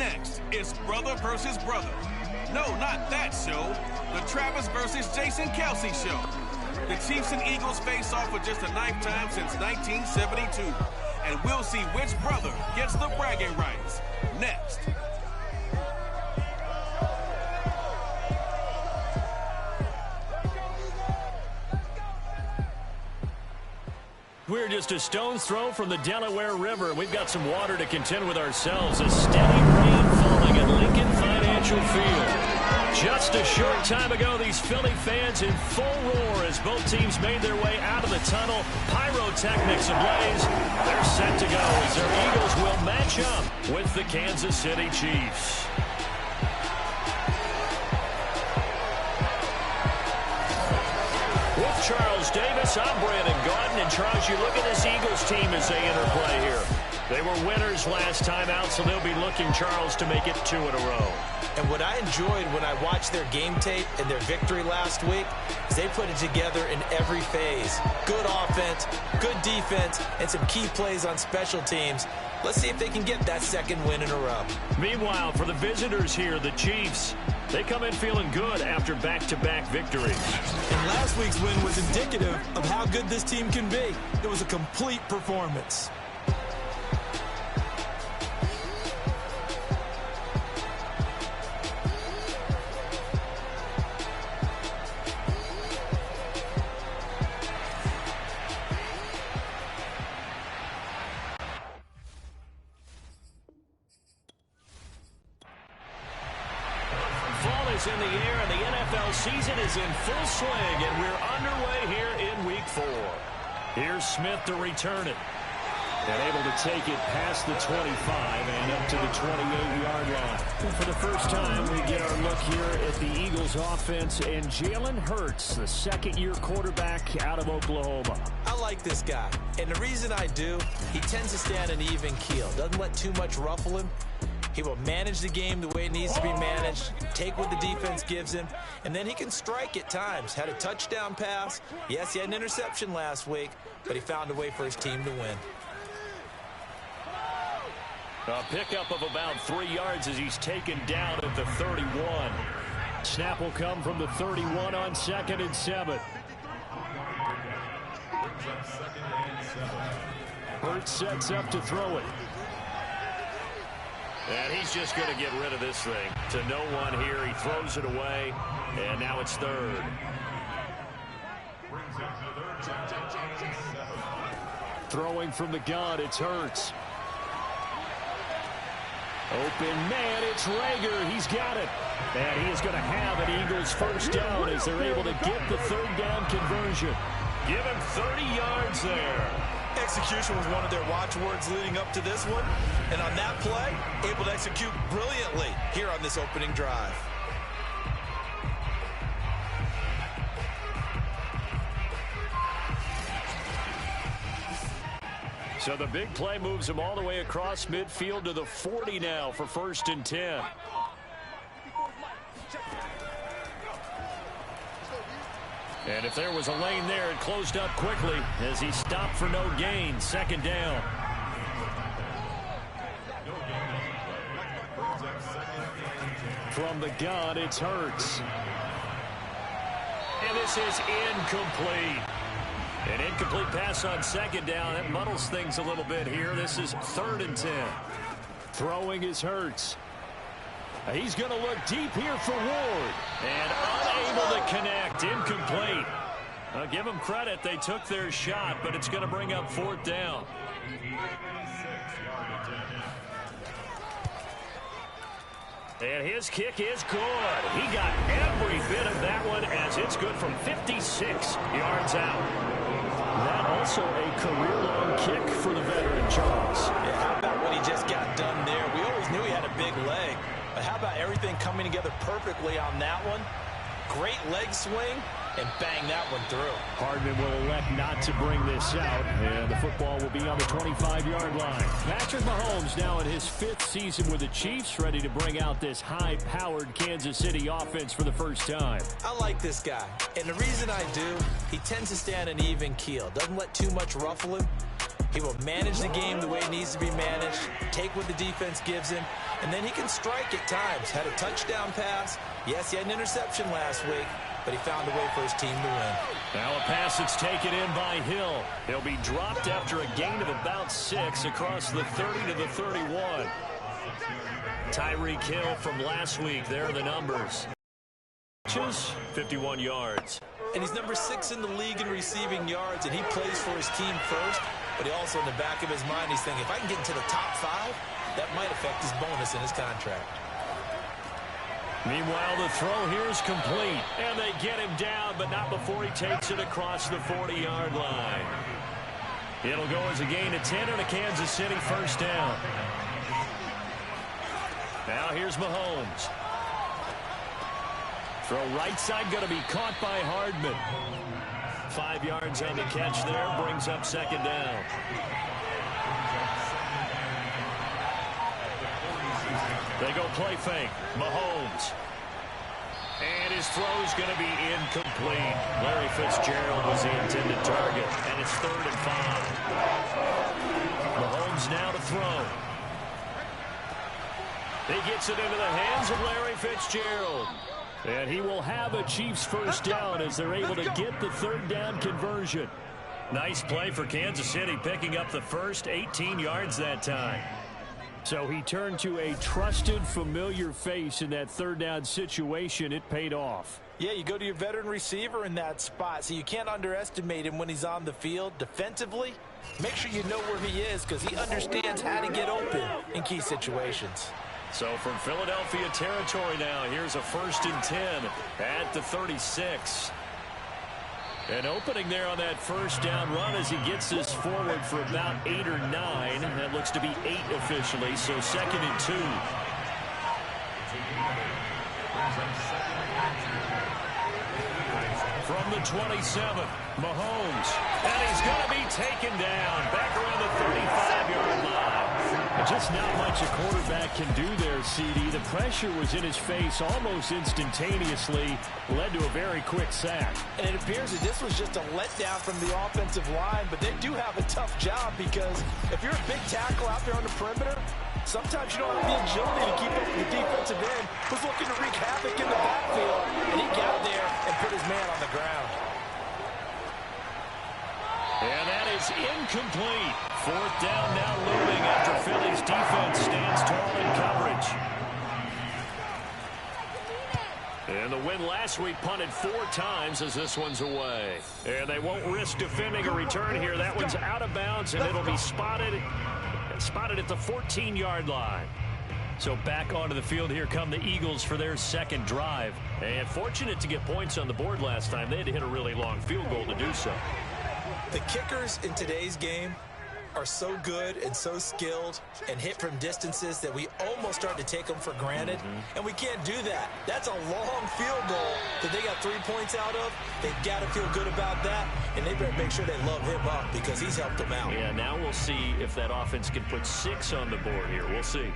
Next, it's brother versus brother. No, not that show. The Travis versus Jason Kelsey show. The Chiefs and Eagles face off for just the 9th time since 1972. And we'll see which brother gets the bragging rights. Next. We're just a stone's throw from the Delaware River. We've got some water to contend with ourselves. A steady rain falling at Lincoln Financial Field. Just a short time ago, these Philly fans in full roar as both teams made their way out of the tunnel. Pyrotechnics ablaze. They're set to go as their Eagles will match up with the Kansas City Chiefs. With Charles Davis, I'm Brandon Gaudin. And Charles, you look at this Eagles team as they interplay here. They were winners last time out, so they'll be looking, Charles, to make it 2 in a row. And what I enjoyed when I watched their game tape and their victory last week is they put it together in every phase. Good offense, good defense, and some key plays on special teams. Let's see if they can get that 2nd win in a row. Meanwhile, for the visitors here, the Chiefs, they come in feeling good after back-to-back victories. And last week's win was indicative of how good this team can be. It was a complete performance. In the air, and the NFL season is in full swing, and we're underway here in Week 4. Here's Smith to return it, and able to take it past the 25 and up to the 28-yard line. For the first time, we get our look here at the Eagles offense, and Jalen Hurts, the 2nd-year quarterback out of Oklahoma. I like this guy, and the reason I do, he tends to stay on an even keel, doesn't let too much ruffle him. He will manage the game the way it needs to be managed, take what the defense gives him, and then he can strike at times. Had a touchdown pass. Yes, he had an interception last week, but he found a way for his team to win. A pickup of about 3 yards as he's taken down at the 31. Snap will come from the 31 on 2nd and 7. Hurts sets up to throw it. And he's just going to get rid of this thing. To no one here. He throws it away. And now it's 3rd. Throwing from the gun, it's Hurts. Open man, it's Rager. He's got it. And he is going to have an Eagles first down as they're able to get the 3rd down conversion. Give him 30 yards there. Execution was one of their watchwords leading up to this one. And on that play, able to execute brilliantly here on this opening drive. So the big play moves him all the way across midfield to the 40 now for 1st and 10. And if there was a lane there, it closed up quickly as he stopped for no gain. 2nd down. From the gun, it's Hurts. And this is incomplete. An incomplete pass on 2nd down. That muddles things a little bit here. This is 3rd and 10. Throwing is Hurts. He's going to look deep here for Ward. And unable to connect. Incomplete. Give them credit. They took their shot, but it's going to bring up 4th down. And his kick is good. He got every bit of that one as it's good from 56 yards out. That also a career-long kick for the veteran Charles. Yeah, how about what he just got done there? We always knew he had a big leg. But how about everything coming together perfectly on that one? Great leg swing, and bang that one through. Hardman will elect not to bring this out, and the football will be on the 25-yard line. Patrick Mahomes now in his 5th season with the Chiefs, ready to bring out this high-powered Kansas City offense for the first time. I like this guy, and the reason I do, he tends to stay on an even keel. Doesn't let too much ruffle him. He will manage the game the way it needs to be managed, take what the defense gives him, and then he can strike at times. Had a touchdown pass. Yes, he had an interception last week, but he found a way for his team to win. Now a pass that's taken in by Hill. He'll be dropped after a gain of about 6 across the 30 to the 31. Tyreek Hill from last week. There are the numbers. 51 yards. And he's number 6 in the league in receiving yards, and he plays for his team first, but he also in the back of his mind, he's thinking, if I can get into the top 5, that might affect his bonus in his contract. Meanwhile, the throw here is complete, and they get him down, but not before he takes it across the 40-yard line. It'll go as a gain of 10 and a Kansas City first down. Now here's Mahomes. Throw right side, going to be caught by Hardman. 5 yards on the catch there, brings up second down. They go play fake. Mahomes. And his throw is going to be incomplete. Larry Fitzgerald was the intended target, and it's 3rd and 5. Mahomes now to throw. He gets it into the hands of Larry Fitzgerald. And he will have a Chiefs first down as they're able to get the 3rd down conversion. Nice play for Kansas City, picking up the first 18 yards that time. So he turned to a trusted, familiar face in that 3rd down situation. It paid off. Yeah, you go to your veteran receiver in that spot, so you can't underestimate him when he's on the field. Defensively, make sure you know where he is because he understands how to get open in key situations. So from Philadelphia territory now, here's a 1st and 10 at the 36. An opening there on that first down run as he gets this forward for about 8 or 9. That looks to be 8 officially, so 2nd and 2. From the 27, Mahomes. And he's going to be taken down back around the 35-yard line. Just not much a quarterback can do there, CD. The pressure was in his face almost instantaneously, led to a very quick sack. And it appears that this was just a letdown from the offensive line, but they do have a tough job because if you're a big tackle out there on the perimeter, sometimes you don't have the agility to keep up with the defensive end who's looking to wreak havoc in the backfield, and he got there and put his man on the ground. And that is incomplete. 4th down now looming after Philly's defense stands tall in coverage. And the win last week punted 4 times as this one's away. And they won't risk defending a return here. That one's out of bounds, and it'll be spotted at the 14-yard line. So back onto the field here come the Eagles for their 2nd drive. And fortunate to get points on the board last time. They had to hit a really long field goal to do so. The kickers in today's game are so good and so skilled and hit from distances that we almost start to take them for granted, and we can't do that. That's a long field goal that they got 3 points out of. They've got to feel good about that, and they better make sure they love him up because he's helped them out. Yeah, now we'll see if that offense can put 6 on the board here. We'll see.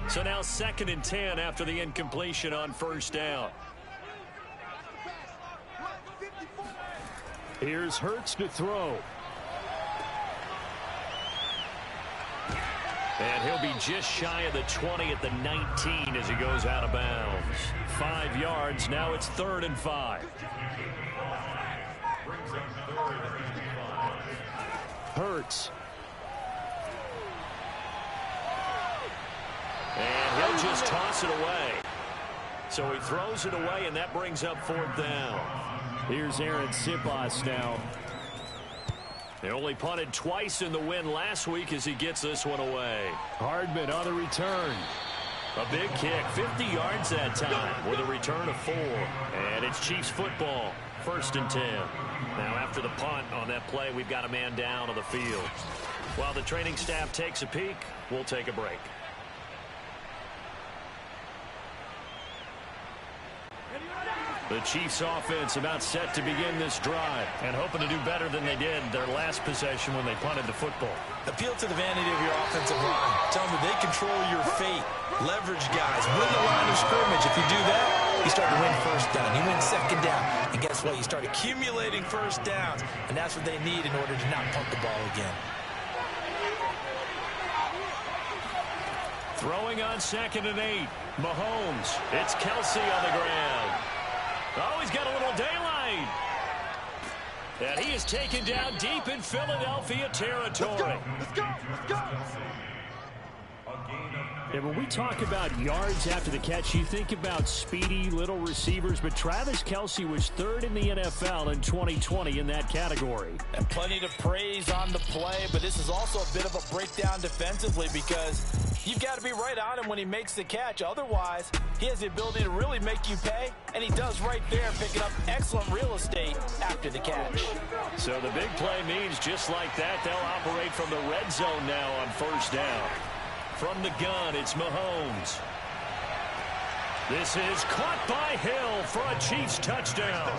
So now 2nd and 10 after the incompletion on 1st down. Here's Hurts to throw. And he'll be just shy of the 20 at the 19 as he goes out of bounds. 5 yards. Now it's 3rd and 5. Hurts. And he'll just toss it away. So he throws it away, and that brings up 4th down. Here's Aaron Siposs now. They only punted twice in the win last week as he gets this one away. Hardman on the return. A big kick, 50 yards that time with a return of 4. And it's Chiefs football, 1st and 10. Now after the punt on that play, we've got a man down on the field. While the training staff takes a peek, we'll take a break. The Chiefs offense about set to begin this drive and hoping to do better than they did their last possession when they punted the football. Appeal to the vanity of your offensive line. Tell them that they control your fate. Leverage guys. Win the line of scrimmage. If you do that, you start to win first down, you win second down, and guess what? You start accumulating first downs, and that's what they need in order to not punt the ball again. Throwing on 2nd and 8. Mahomes. It's Kelsey on the ground. Oh, he's got a little daylight. And he is taken down deep in Philadelphia territory. Let's go. And when we talk about yards after the catch, you think about speedy little receivers, but Travis Kelce was 3rd in the NFL in 2020 in that category. And plenty to praise on the play, but this is also a bit of a breakdown defensively because you've got to be right on him when he makes the catch. Otherwise, he has the ability to really make you pay, and he does right there, picking up excellent real estate after the catch. So the big play means just like that, they'll operate from the red zone now on 1st down. From the gun, it's Mahomes. This is caught by Hill for a Chiefs touchdown.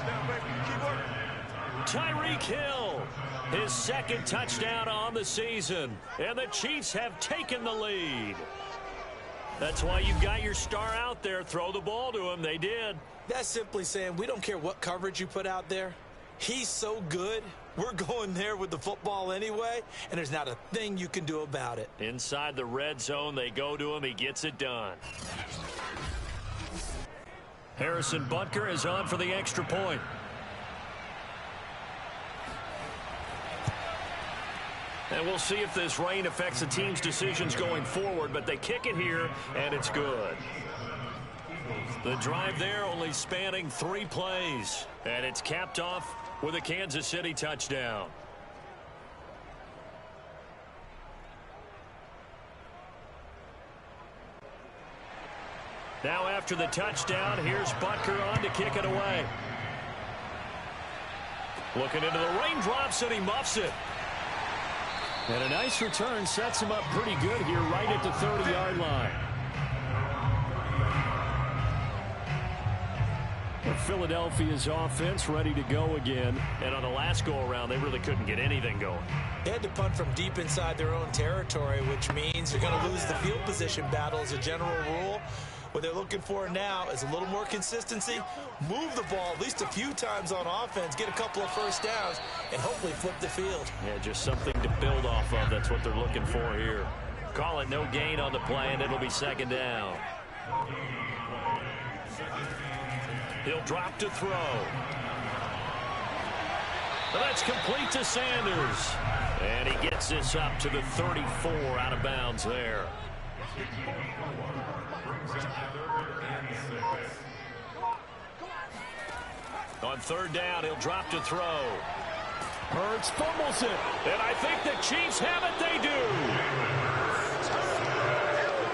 Tyreek Hill, his 2nd touchdown on the season. And the Chiefs have taken the lead. That's why you've got your star out there. Throw the ball to him. They did. That's simply saying we don't care what coverage you put out there. He's so good. We're going there with the football anyway, and there's not a thing you can do about it. Inside the red zone, they go to him. He gets it done. Harrison Butker is on for the extra point. And we'll see if this rain affects the team's decisions going forward, but they kick it here, and it's good. The drive there only spanning 3 plays, and it's capped off with a Kansas City touchdown. Now after the touchdown, here's Butker on to kick it away. Looking into the raindrops, and he muffs it. And a nice return sets him up pretty good here right at the 30-yard line. Philadelphia's offense ready to go again. And on the last go-around, they really couldn't get anything going. They had to punt from deep inside their own territory, which means they're going to lose the field position battle as a general rule. What they're looking for now is a little more consistency, move the ball at least a few times on offense, get a couple of first downs, and hopefully flip the field. Yeah, just something to build off of. That's what they're looking for here. Call it no gain on the play, and it'll be 2nd down. He'll drop to throw. That's complete to Sanders. And he gets this up to the 34 out of bounds there. On 3rd down, he'll drop to throw. Hurts fumbles it. And I think the Chiefs have it. They do.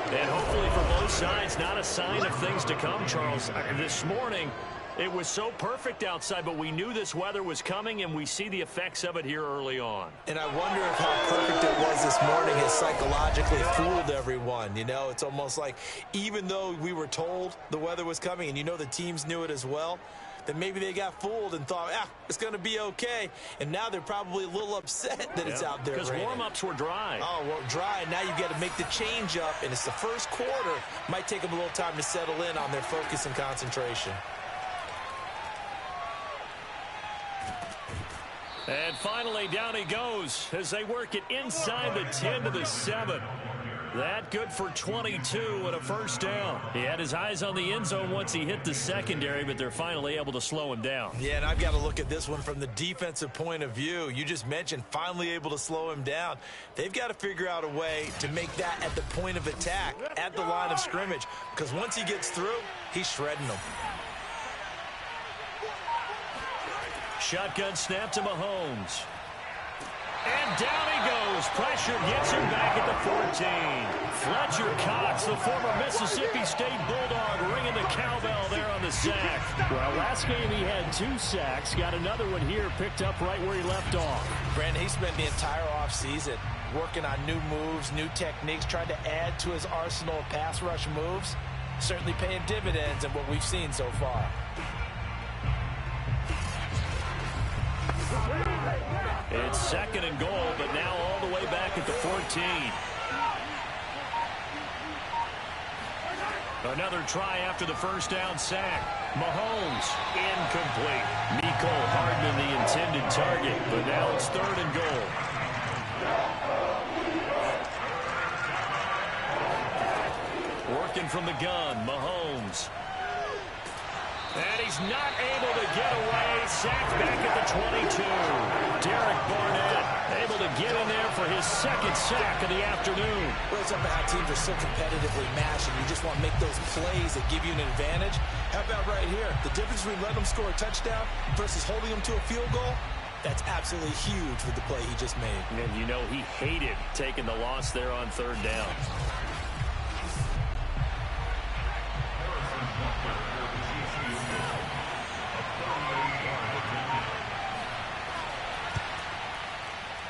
And hopefully for both sides, not a sign of things to come, Charles. This morning, it was so perfect outside, but we knew this weather was coming, and we see the effects of it here early on. And I wonder if how perfect it was this morning has psychologically fooled everyone. You know, it's almost like even though we were told the weather was coming, and you know the teams knew it as well, then maybe they got fooled and thought, it's going to be okay. And now they're probably a little upset that it's out there. Because warm-ups were dry. Oh, well, dry. Now you've got to make the change up, and it's the first quarter. Might take them a little time to settle in on their focus and concentration. And finally, down he goes as they work it inside the 10 to the 7. That good for 22 and a first down. He had his eyes on the end zone once he hit the secondary, but they're finally able to slow him down. Yeah, and I've got to look at this one from the defensive point of view. You just mentioned finally able to slow him down. They've got to figure out a way to make that at the point of attack, at the line of scrimmage, because once he gets through, he's shredding them. Shotgun snap to Mahomes. And down he goes. Pressure gets him back at the 14. Fletcher Cox, the former Mississippi State Bulldog, ringing the cowbell there on the sack. Well, last game he had 2 sacks. Got another one here, picked up right where he left off. Brandon, he spent the entire offseason working on new moves, new techniques, trying to add to his arsenal of pass rush moves. Certainly paying dividends in what we've seen so far. It's 2nd and goal, but now all the way back at the 14. Another try after the first down sack. Mahomes, incomplete. Mecole Hardman, the intended target, but now it's 3rd and goal. Working from the gun, Mahomes. And he's not able to get away. Sacked back at the 22. Derek Barnett able to get in there for his 2nd sack of the afternoon. Well, it's about how teams are so competitively matched, and you just want to make those plays that give you an advantage. How about right here? The difference between letting them score a touchdown versus holding them to a field goal, that's absolutely huge with the play he just made. And you know he hated taking the loss there on 3rd down.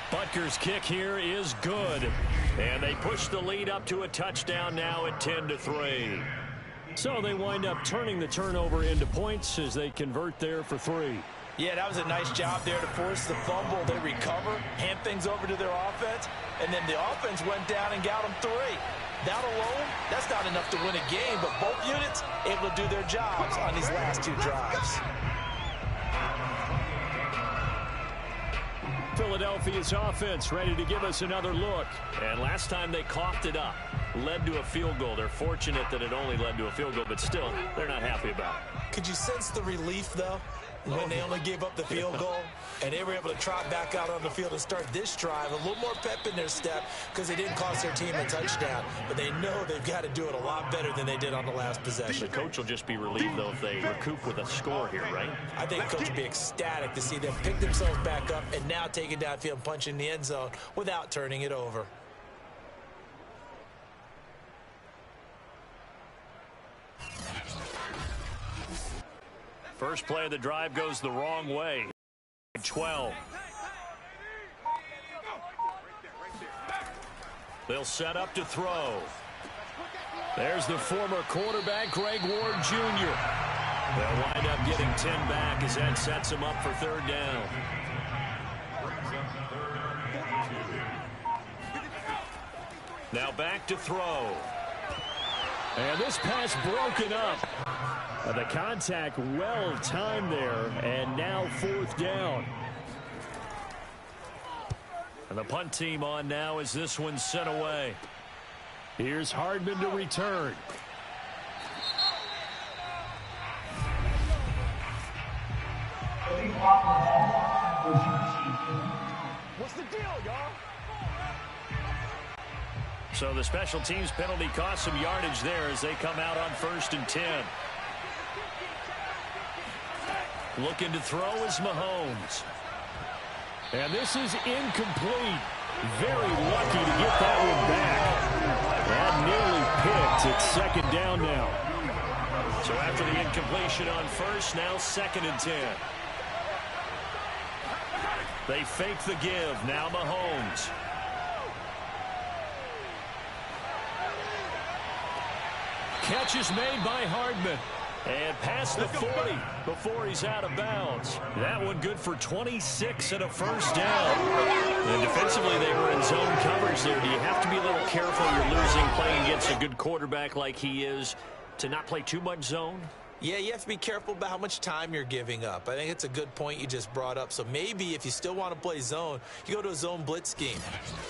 Butker's kick here is good. And they push the lead up to a touchdown now at 10-3. So they wind up turning the turnover into points as they convert there for 3. Yeah, that was a nice job there to force the fumble. They recover, hand things over to their offense, and then the offense went down and got them 3. That alone, that's not enough to win a game, but both units able to do their jobs on these last 2 drives. Philadelphia's offense ready to give us another look. And last time they coughed it up, led to a field goal. They're fortunate that it only led to a field goal, but still, they're not happy about it. Could you sense the relief, though, when they only gave up the field goal and they were able to trot back out on the field and start this drive? A little more pep in their step because they didn't cost their team a touchdown, but they know they've got to do it a lot better than they did on the last possession. The coach will just be relieved, though, if they recoup with a score here, right? I think the coach will be ecstatic to see them pick themselves back up and now take it downfield and punch in the end zone without turning it over. First play of the drive goes the wrong way. 12. They'll set up to throw. There's the former quarterback, Greg Ward Jr. They'll wind up getting 10 back as that sets them up for 3rd down. Now back to throw. And this pass broken up. The contact well timed there, and now 4th down. And the punt team on now as this one's sent away. Here's Hardman to return. What's the deal, y'all? So the special teams penalty cost some yardage there as they come out on 1st and 10. Looking to throw is Mahomes. And this is incomplete. Very lucky to get that one back. That nearly picked. It's 2nd down now. So after the incompletion on 1st, now 2nd and 10. They fake the give. Now Mahomes. Catch is made by Hardman. And past the 40 before he's out of bounds. That one good for 26 and a 1st down. And defensively, they were in zone coverage there. Do you have to be a little careful? You're losing playing against a good quarterback like he is to not play too much zone? Yeah, you have to be careful about how much time you're giving up. I think it's a good point you just brought up. So maybe if you still want to play zone, you go to a zone blitz scheme.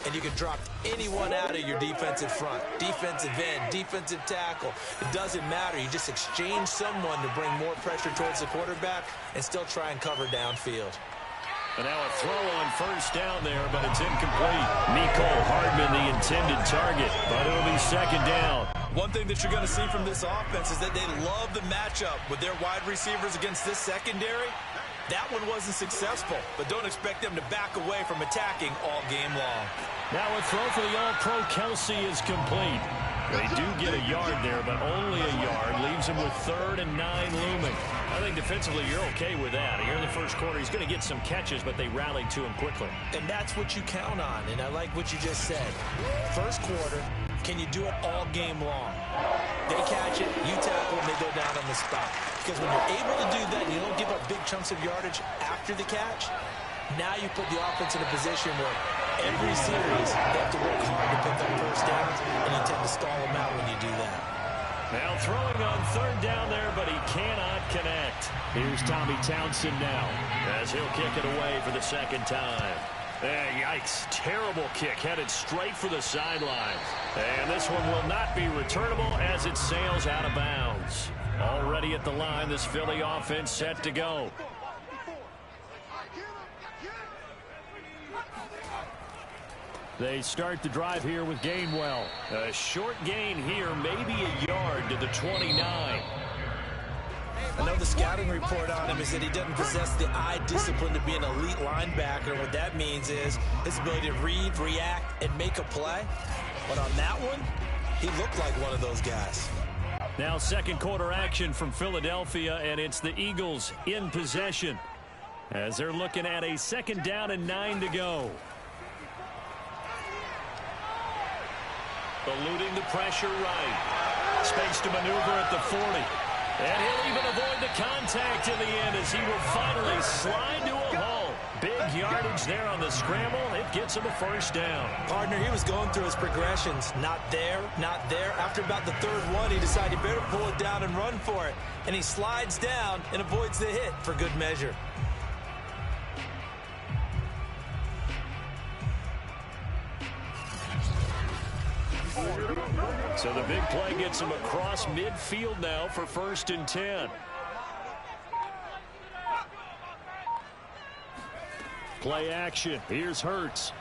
And you can drop anyone out of your defensive front. Defensive end, defensive tackle. It doesn't matter. You just exchange someone to bring more pressure towards the quarterback and still try and cover downfield. And now a throw on 1st down there, but it's incomplete. Mecole Hardman, the intended target, but it'll be 2nd down. One thing that you're going to see from this offense is that they love the matchup with their wide receivers against this secondary. That one wasn't successful, but don't expect them to back away from attacking all game long. Now a throw for the All-Pro Kelsey is complete. They do get a yard there, but only a yard. Leaves him with 3rd and 9 looming. I think defensively you're okay with that. Here in the 1st quarter, he's going to get some catches, but they rallied to him quickly. And that's what you count on, and I like what you just said. 1st quarter, can you do it all game long? They catch it, you tackle, and they go down on the spot. Because when you're able to do that, and you don't give up big chunks of yardage after the catch, now you put the offense in a position where every series they have to work hard to pick up 1st downs, and you tend to stall them out when you do that. Now throwing on third down there, but he cannot connect. Here's Tommy Townsend now as he'll kick it away for the second time. Yikes. Terrible kick headed straight for the sidelines. And this one will not be returnable as it sails out of bounds. Already at the line, this Philly offense set to go. They start the drive here with Gainwell. A short gain here, maybe a yard to the 29. I know the scouting report on him is that he doesn't possess the eye discipline to be an elite linebacker. What that means is his ability to read, react, and make a play. But on that one, he looked like one of those guys. Now second quarter action from Philadelphia, and it's the Eagles in possession as they're looking at a 2nd down and 9 to go. Eluding the pressure right. Space to maneuver at the 40. And he'll even avoid the contact in the end as he will finally slide to a hole. Big yardage there on the scramble. It gets him a 1st down. Partner, he was going through his progressions. Not there, not there. After about the 3rd one, he decided he better pull it down and run for it. And he slides down and avoids the hit for good measure. So the big play gets him across midfield now for 1st and 10. Play action. Here's Hurts.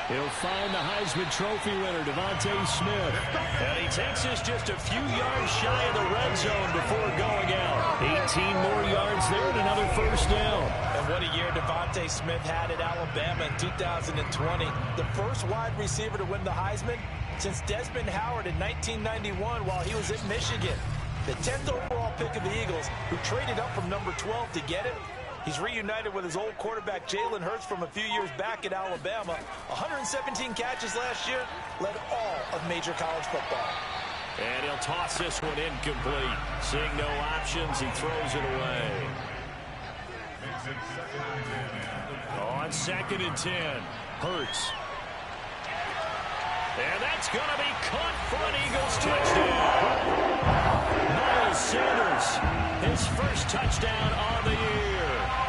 He'll find the Heisman Trophy winner, Devontae Smith. And he takes us just a few yards shy of the red zone before going out. 18 more yards there and another 1st down. And what a year Devontae Smith had at Alabama in 2020. The first wide receiver to win the Heisman since Desmond Howard in 1991 while he was at Michigan. The 10th overall pick of the Eagles, who traded up from number 12 to get it. He's reunited with his old quarterback Jalen Hurts from a few years back at Alabama. 117 catches last year, led all of major college football. And he'll toss this one incomplete. Seeing no options, he throws it away. On 2nd and 10, Hurts. And that's going to be caught for an Eagles touchdown. Miles Sanders, his 1st touchdown on the year.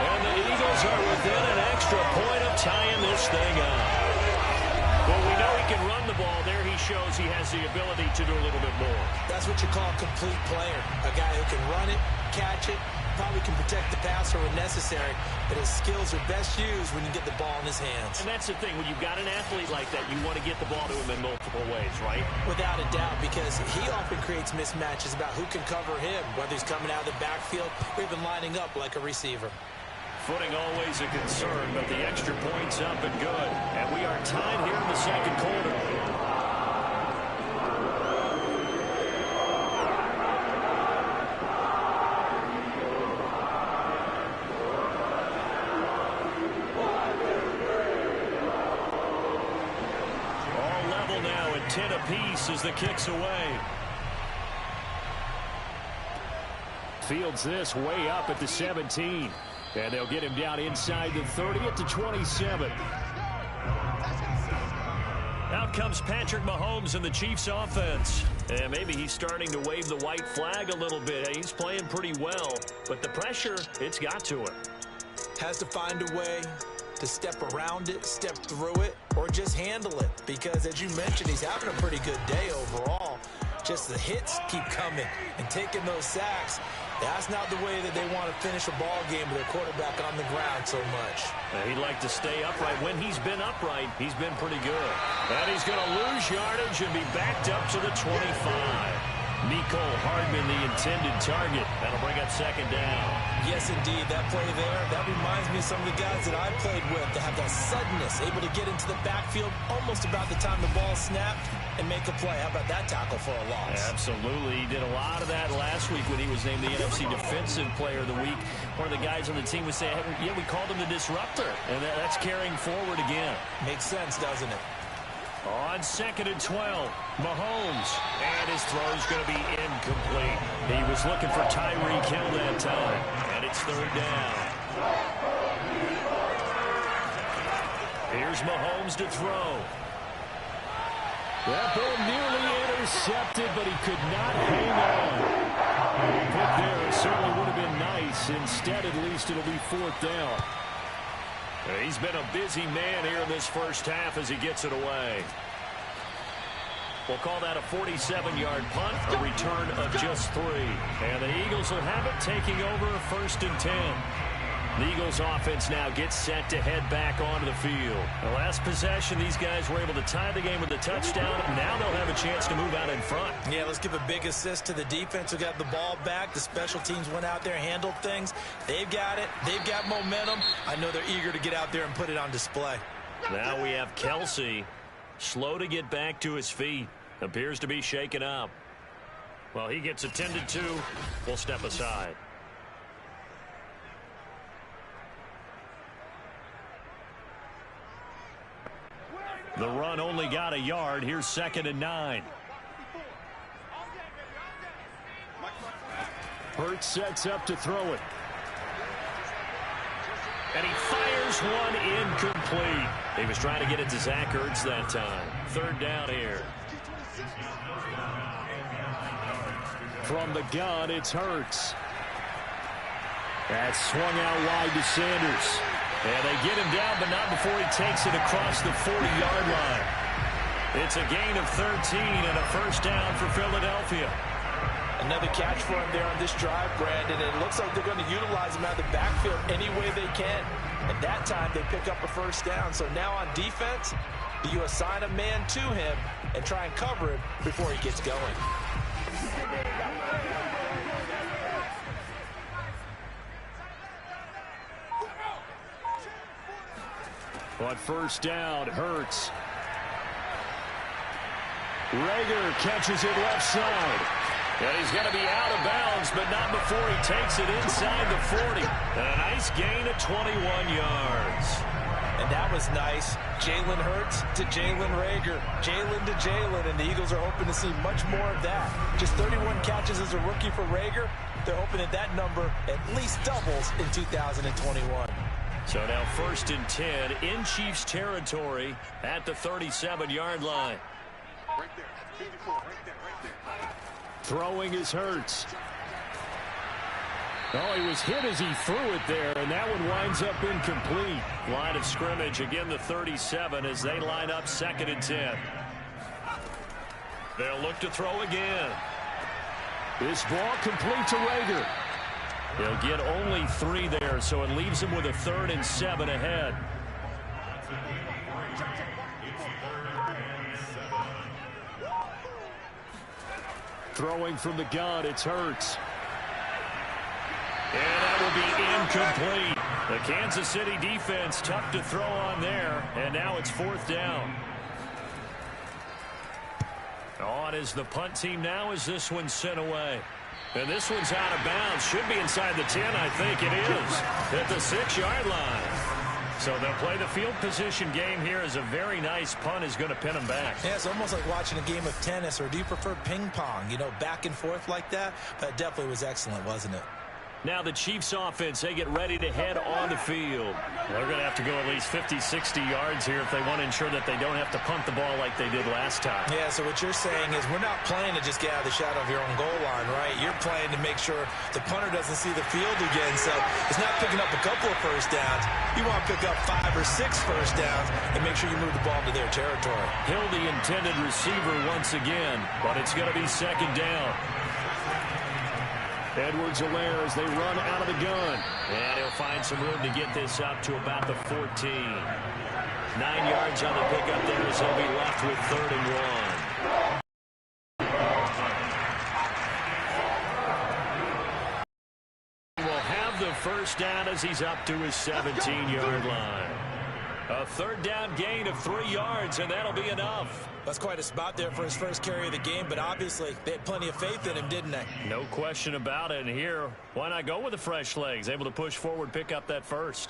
And the Eagles are within an extra point of tying this thing up. Well, we know he can run the ball. There he shows he has the ability to do a little bit more. That's what you call a complete player. A guy who can run it, catch it, probably can protect the passer when necessary, but his skills are best used when you get the ball in his hands. And that's the thing. When you've got an athlete like that, you want to get the ball to him in multiple ways, right? Without a doubt, because he often creates mismatches about who can cover him, whether he's coming out of the backfield or even lining up like a receiver. Footing always a concern, but the extra point's up and good. And we are tied here in the 2nd quarter. All level now at 10 apiece as the kick's away. Fields this way up at the 17. And they'll get him down inside the 30 at the 27. Out comes Patrick Mahomes and the Chiefs offense. And maybe he's starting to wave the white flag a little bit. He's playing pretty well, but the pressure, it's got to him. Has to find a way to step around it, step through it, or just handle it. Because as you mentioned, he's having a pretty good day overall. Just the hits keep coming and taking those sacks. That's not the way that they want to finish a ball game with their quarterback on the ground so much. He'd like to stay upright. When he's been upright, he's been pretty good. And he's going to lose yardage and be backed up to the 25. Nicole Hardman, the intended target. That'll bring up 2nd down. Yes, indeed. That play there, that reminds me of some of the guys that I played with that have that suddenness, able to get into the backfield almost about the time the ball snapped and make a play. How about that tackle for a loss? Absolutely. He did a lot of that last week when he was named the NFC Defensive Player of the Week. One of the guys on the team was saying, hey, yeah, we called him the disruptor. And that's carrying forward again. Makes sense, doesn't it? On 2nd and 12, Mahomes, and his throw's going to be incomplete. He was looking for Tyreek Hill that time, and it's 3rd down. Here's Mahomes to throw. That ball nearly Intercepted, but he could not hang on. A pick there certainly would have been nice. Instead, at least it'll be 4th down. He's been a busy man here in this first half as he gets it away. We'll call that a 47-yard punt, a return of just 3. And the Eagles will have it, taking over 1st and 10. The Eagles offense now gets set to head back onto the field. The last possession, these guys were able to tie the game with a touchdown. Now they'll have a chance to move out in front. Yeah, let's give a big assist to the defense who got the ball back. The special teams went out there, handled things. They've got it. They've got momentum. I know they're eager to get out there and put it on display. Now we have Kelsey, slow to get back to his feet. Appears to be shaken up. Well, he gets attended to. We'll step aside. The run only got a yard. Here's 2nd and 9. Hurts sets up to throw it. And he fires one incomplete. He was trying to get it to Zach Ertz that time. 3rd down here. From the gun, it's Hurts. That's swung out wide to Sanders. And they get him down, but not before he takes it across the 40-yard line. It's a gain of 13 and a 1st down for Philadelphia. Another catch for him there on this drive, Brandon. And it looks like they're going to utilize him out of the backfield any way they can. And that time they pick up a 1st down. So now on defense, you assign a man to him and try and cover him before he gets going. On 1st down, Hurts. Rager catches it left side. And he's going to be out of bounds, but not before he takes it inside the 40. And a nice gain of 21 yards. And that was nice. Jalen Hurts to Jalen Rager. Jalen to Jalen, and the Eagles are hoping to see much more of that. Just 31 catches as a rookie for Rager. They're hoping that number at least doubles in 2021. So now 1st and 10 in Chiefs territory at the 37-yard line. Right there. 54, right there, right there. Throwing is Hurts. Oh, he was hit as he threw it there, and that one winds up incomplete. Line of scrimmage, again the 37 as they line up 2nd and 10. They'll look to throw again. This ball complete to Rager. He'll get only 3 there, so it leaves him with a 3rd and 7 ahead. Throwing from the gun, it's Hurts. And that will be incomplete. The Kansas City defense tough to throw on there, and now it's 4th down. On is the punt team now as this one's sent away. And this one's out of bounds. Should be inside the 10, I think it is. At the 6-yard line. So they'll play the field position game here as a very nice punt is going to pin them back. Yeah, it's almost like watching a game of tennis, or do you prefer ping pong? You know, back and forth like that? But it definitely was excellent, wasn't it? Now the Chiefs offense, they get ready to head on the field. They're going to have to go at least 50, 60 yards here if they want to ensure that they don't have to punt the ball like they did last time. Yeah, so what you're saying is we're not playing to just get out of the shadow of your own goal line, right? You're playing to make sure the punter doesn't see the field again. So it's not picking up a couple of 1st downs. You want to pick up 5 or 6 1st downs and make sure you move the ball to their territory. Hill, the intended receiver once again, but it's going to be 2nd down. Edwards-Helaire as they run out of the gun. And he'll find some room to get this up to about the 14. 9 yards on the pickup there as he'll be left with 3rd and 1. Will have the 1st down as he's up to his 17-yard line. A 3rd down gain of 3 yards, and that'll be enough. That's quite a spot there for his first carry of the game, but obviously they had plenty of faith in him, didn't they? No question about it. And here, why not go with the fresh legs? Able to push forward, pick up that 1st.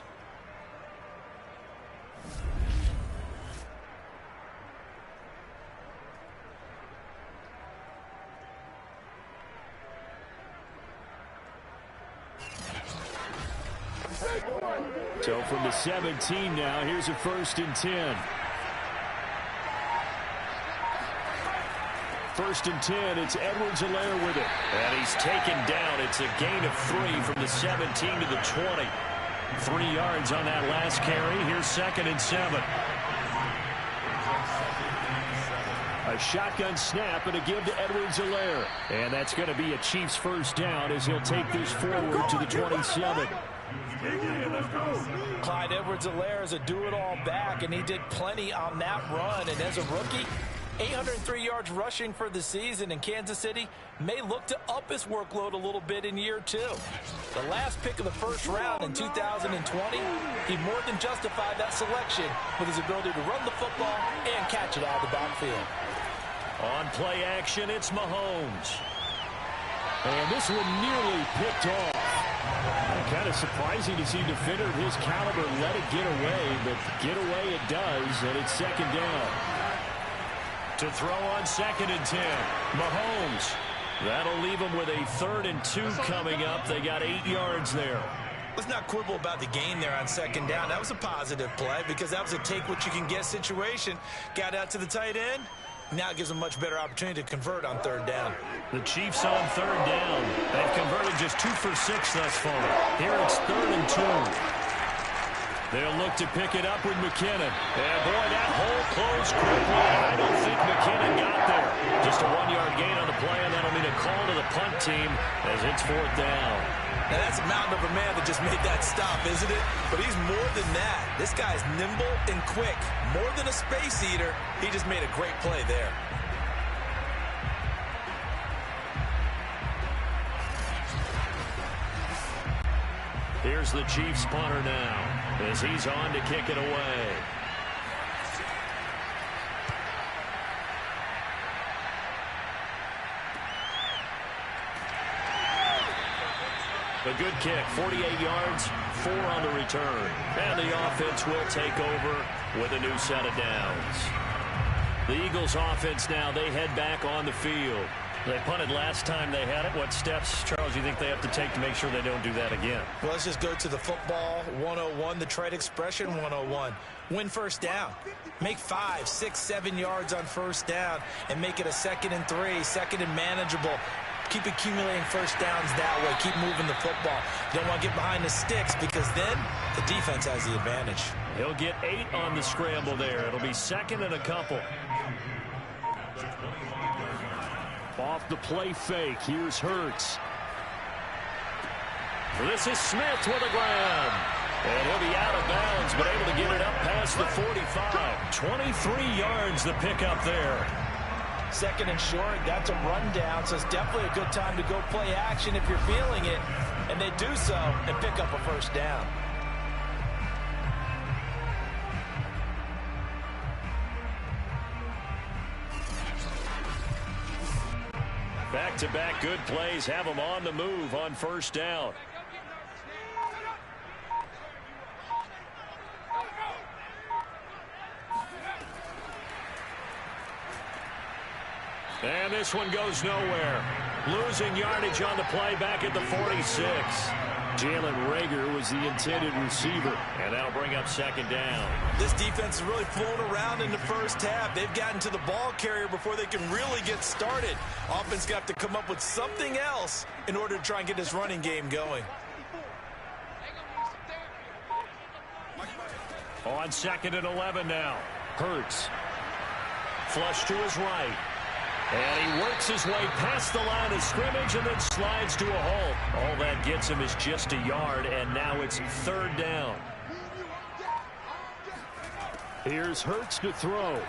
So from the 17 now, here's a 1st and 10. First and 10, it's Edwards-Helaire with it. And he's taken down. It's a gain of 3 from the 17 to the 20. 3 yards on that last carry. Here's 2nd and 7. A shotgun snap and a give to Edwards-Helaire. And that's going to be a Chiefs first down as he'll take this forward to the 27. Clyde Edwards-Helaire is a do-it-all back, and he did plenty on that run. And as a rookie, 803 yards rushing for the season, and Kansas City may look to up his workload a little bit in year 2. The last pick of the first round in 2020, he more than justified that selection with his ability to run the football and catch it out of the backfield. On play action, it's Mahomes. And this one nearly picked off. Kind of surprising to see a defender of his caliber let it get away, but get away it does, and it's 2nd down. To throw on 2nd and 10, Mahomes. That'll leave him with a 3rd and 2 coming up. They got 8 yards there. Let's not quibble about the gain there on 2nd down. That was a positive play because that was a take-what-you-can-get situation. Got out to the tight end. Now it gives them a much better opportunity to convert on 3rd down. The Chiefs on 3rd down. They've converted just 2 for 6 thus far. Here it's 3rd and 2. They'll look to pick it up with McKinnon. And, boy, that hole closed quickly. I don't think McKinnon got there. Just a 1-yard gain on the play, and that'll mean a call to the punt team as it's 4th down. Now, that's a mountain of a man that just made that stop, isn't it? But he's more than that. This guy's nimble and quick. More than a space eater, he just made a great play there. Here's the Chiefs punter now as he's on to kick it away. A good kick, 48 yards, 4 on the return. And the offense will take over with a new set of downs. The Eagles offense now, they head back on the field. They punted last time they had it. What steps, Charles, do you think they have to take to make sure they don't do that again? Well, let's just go to the football 101, the trade expression 101. Win first down. Make 5, 6, 7 yards on first down and make it a 2nd and 3, 2nd and manageable. Keep accumulating first downs that way. Keep moving the football. You don't want to get behind the sticks because then the defense has the advantage. He'll get 8 on the scramble there. It'll be 2nd and a couple. Off the play fake. Here's Hurts. This is Smith with a grab. And he'll be out of bounds, but able to get it up past the 45. 23 yards the pickup there. 2nd and short, that's a rundown, so it's definitely a good time to go play action if you're feeling it. And they do so and pick up a first down. Back-to-back good plays have them on the move on first down. And this one goes nowhere. Losing yardage on the play back at the 46. Jalen Reagor was the intended receiver, and that'll bring up 2nd down. This defense is really flown around in the first half. They've gotten to the ball carrier before they can really get started. Offense got to come up with something else in order to try and get this running game going. On 2nd and 11 now. Hurts. Flush to his right. And he works his way past the line of scrimmage and then slides to a halt. All that gets him is just a yard, and now it's 3rd down. Here's Hurts to throw.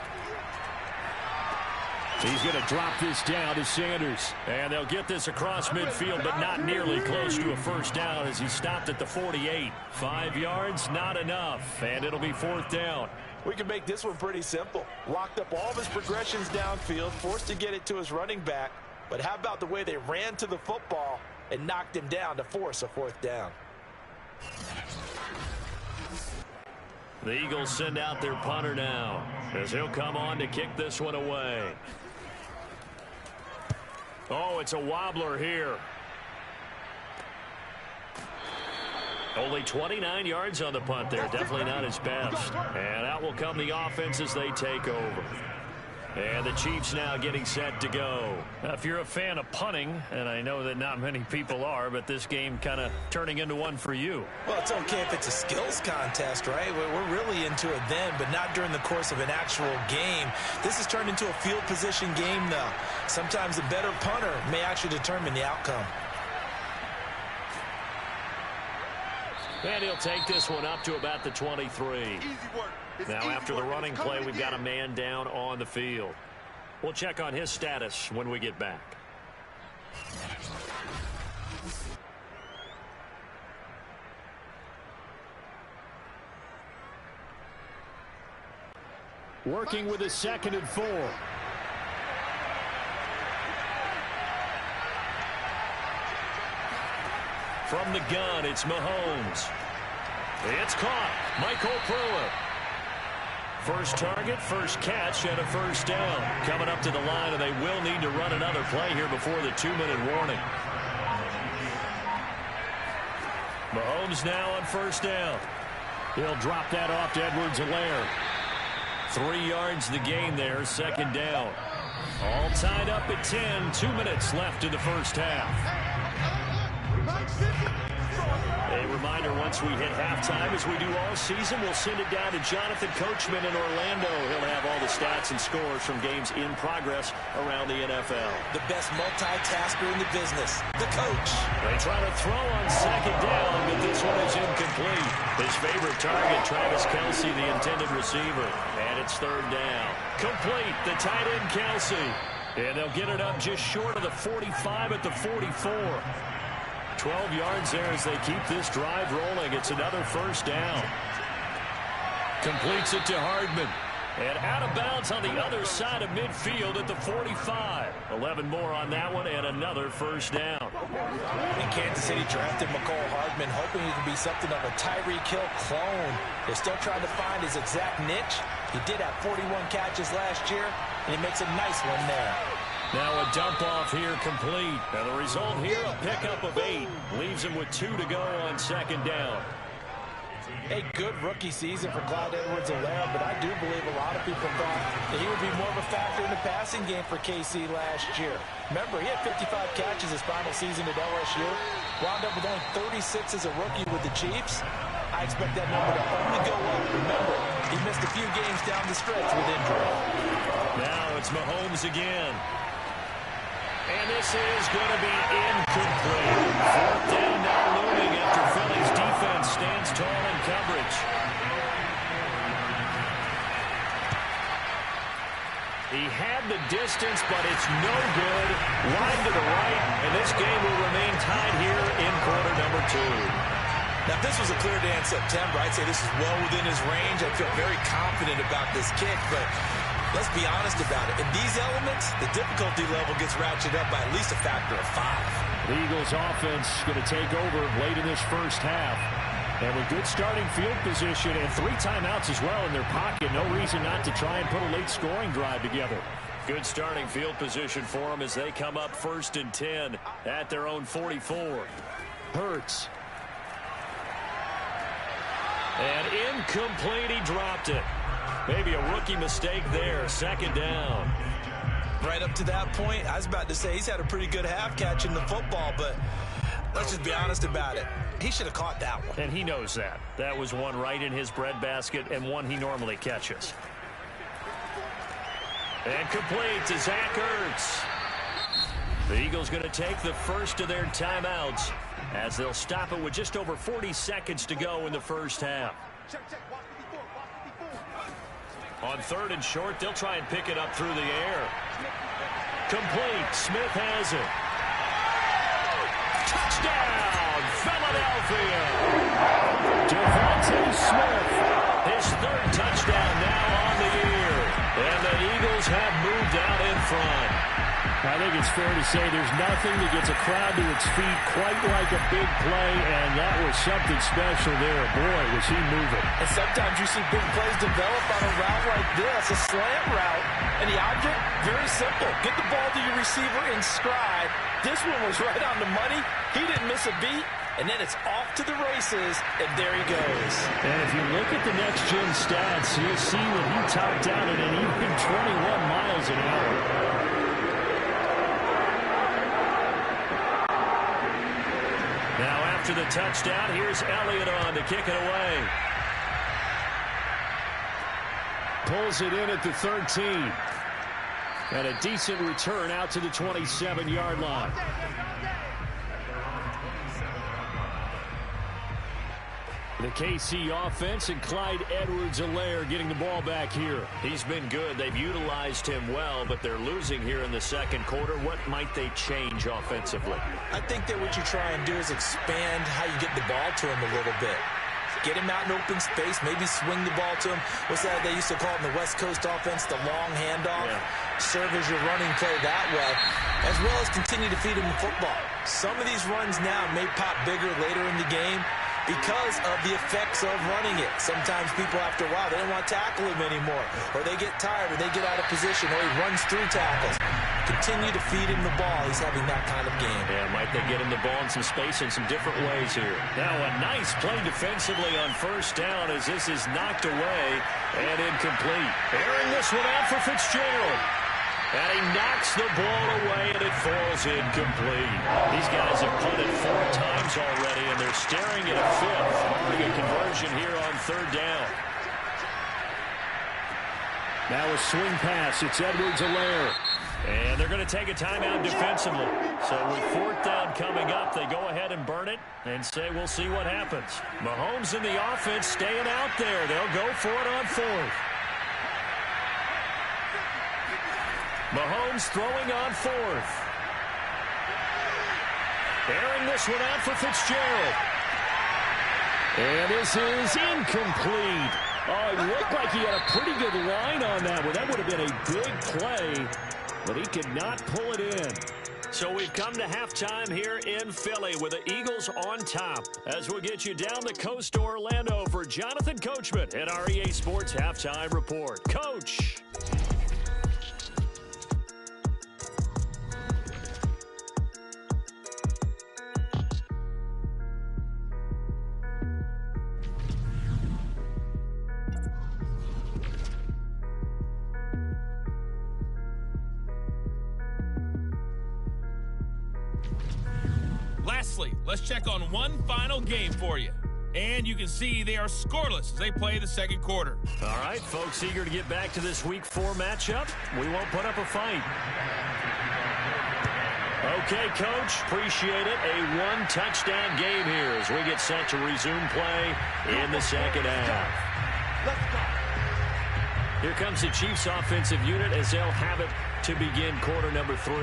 He's going to drop this down to Sanders. And they'll get this across midfield, but not nearly close to a first down as he stopped at the 48. 5 yards, not enough, and it'll be 4th down. We can make this one pretty simple. Locked up all of his progressions downfield, forced to get it to his running back. But how about the way they ran to the football and knocked him down to force a 4th down? The Eagles send out their punter now as he'll come on to kick this one away. Oh, it's a wobbler here. Only 29 yards on the punt there. Definitely not his best. And out will come the offense as they take over. And the Chiefs now getting set to go. Now, if you're a fan of punting, and I know that not many people are, but this game kind of turning into one for you. Well, it's okay if it's a skills contest, right? We're really into it then, but not during the course of an actual game. This has turned into a field position game now. Sometimes the better punter may actually determine the outcome. And he'll take this one up to about the 23. Now, after the running play, we've got a man down on the field. We'll check on his status when we get back. Working with a 2nd and 4. From the gun, it's Mahomes. It's caught. Michael Pruitt. First target, first catch, and a first down. Coming up to the line, and they will need to run another play here before the 2-minute warning. Mahomes now on first down. He'll drop that off to Edwards-Helaire. 3 yards the gain there, 2nd down. All tied up at 10, 2 minutes left in the first half. A reminder, once we hit halftime, as we do all season, we'll send it down to Jonathan Coachman in Orlando. He'll have all the stats and scores from games in progress around the NFL. The best multitasker in the business, the coach. They try to throw on 2nd down, but this one is incomplete. His favorite target, Travis Kelce, the intended receiver. And it's 3rd down. Complete, the tight end Kelce. And they'll get it up just short of the 45 at the 44. 12 yards there as they keep this drive rolling. It's another first down. Completes it to Hardman. And out of bounds on the other side of midfield at the 45. 11 more on that one and another first down. And Kansas City drafted McCole Hardman, hoping he could be something of a Tyreek Hill clone. They're still trying to find his exact niche. He did have 41 catches last year, and he makes a nice one there. Now a dump off here complete. And the result here, a pickup of 8. Leaves him with 2 to go on 2nd down. A good rookie season for Clyde Edwards-Helaire, but I do believe a lot of people thought that he would be more of a factor in the passing game for KC last year. Remember, he had 55 catches his final season at LSU. Wound up with only 36 as a rookie with the Chiefs. I expect that number to only go up. Remember, he missed a few games down the stretch with injury. Now it's Mahomes again. And this is going to be incomplete. 4th down now looming after Philly's defense stands tall in coverage. He had the distance, but it's no good. Wide to the right, and this game will remain tied here in quarter number 2. Now, if this was a clear day in September, I'd say this is well within his range. I feel very confident about this kick, but let's be honest about it. In these elements, the difficulty level gets ratcheted up by at least a factor of 5. The Eagles offense going to take over late in this first half. And with good starting field position and 3 timeouts as well in their pocket, no reason not to try and put a late scoring drive together. Good starting field position for them as they come up 1st and 10 at their own 44. Hurts. And incomplete, he dropped it. Maybe a rookie mistake there, 2nd down. Right up to that point, I was about to say he's had a pretty good half catching the football, but let's just be honest about it. He should have caught that one. And he knows that. That was one right in his breadbasket and one he normally catches. And complete to Zach Ertz. The Eagles going to take the first of their timeouts as they'll stop it with just over 40 seconds to go in the first half. On 3rd and short, they'll try and pick it up through the air. Complete. Smith has it. Touchdown, Philadelphia. Devontae Smith, his 3rd touchdown now on the year. And the Eagles have moved out in front. I think it's fair to say there's nothing that gets a crowd to its feet quite like a big play, and that was something special there. Boy, was he moving. And sometimes you see big plays develop on a route like this, a slant route, and the object, very simple. Get the ball to your receiver in stride. This one was right on the money. He didn't miss a beat. and then it's off to the races, and there he goes. And if you look at the next-gen stats, you'll see that he topped out at an even 21 miles an hour. Now after the touchdown, here's Elliott on to kick it away. Pulls it in at the 13. And a decent return out to the 27-yard line. The KC offense and Clyde Edwards-Helaire getting the ball back here. He's been good. They've utilized him well, but they're losing here in the second quarter. What might they change offensively? I think that what you try and do is expand how you get the ball to him a little bit. Get him out in open space, maybe swing the ball to him. What's that they used to call it in the West Coast offense, the long handoff? Yeah. Serve as your running play that way, as well as continue to feed him the football. Some of these runs now may pop bigger later in the game because of the effects of running it. Sometimes people, after a while, they don't want to tackle him anymore, or they get tired, or they get out of position, or he runs through tackles. Continue to feed him the ball. He's having that kind of game. Yeah, might they get him the ball in some space in some different ways here. Now a nice play defensively on first down as this is knocked away and incomplete. Airing this one out for Fitzgerald. And he knocks the ball away, and it falls incomplete. These guys have punted 4 times already, and they're staring at a 5th. Hoping a conversion here on third down. Now a swing pass. It's Edwards-Helaire. And they're going to take a timeout defensively. So with 4th down coming up, they go ahead and burn it and say we'll see what happens. Mahomes and the offense staying out there. They'll go for it on 4th. Mahomes throwing on 4th. Airing this one out for Fitzgerald. And this is incomplete. Oh, it looked like he had a pretty good line on that one. That would have been a big play, but he could not pull it in. So we've come to halftime here in Philly with the Eagles on top. As we'll get you down the coast to Orlando for Jonathan Coachman at our EA Sports Halftime Report. Coach. Lastly, let's check on one final game for you. And you can see they are scoreless as they play the second quarter. All right, folks, eager to get back to this Week 4 matchup. We won't put up a fight. Okay, Coach, appreciate it. A one-touchdown game here as we get set to resume play in the second half. Let's go. Here comes the Chiefs offensive unit as they'll have it to begin quarter number 3.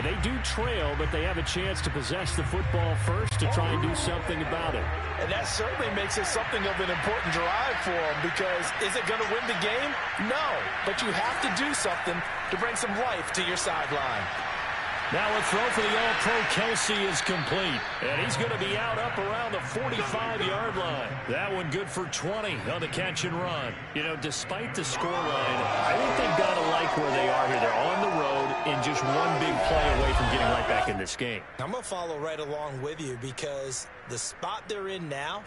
They do trail, but they have a chance to possess the football first to try and do something about it. And that certainly makes it something of an important drive for them, because is it going to win the game? No, but you have to do something to bring some life to your sideline. Now a throw for the All-Pro Kelsey is complete. And he's going to be out up around the 45-yard line. That one good for 20 on the catch and run. You know, despite the scoreline, I think they've got to like where they are here. They're on the road and just one big play away from getting right back in this game. I'm going to follow right along with you, because the spot they're in now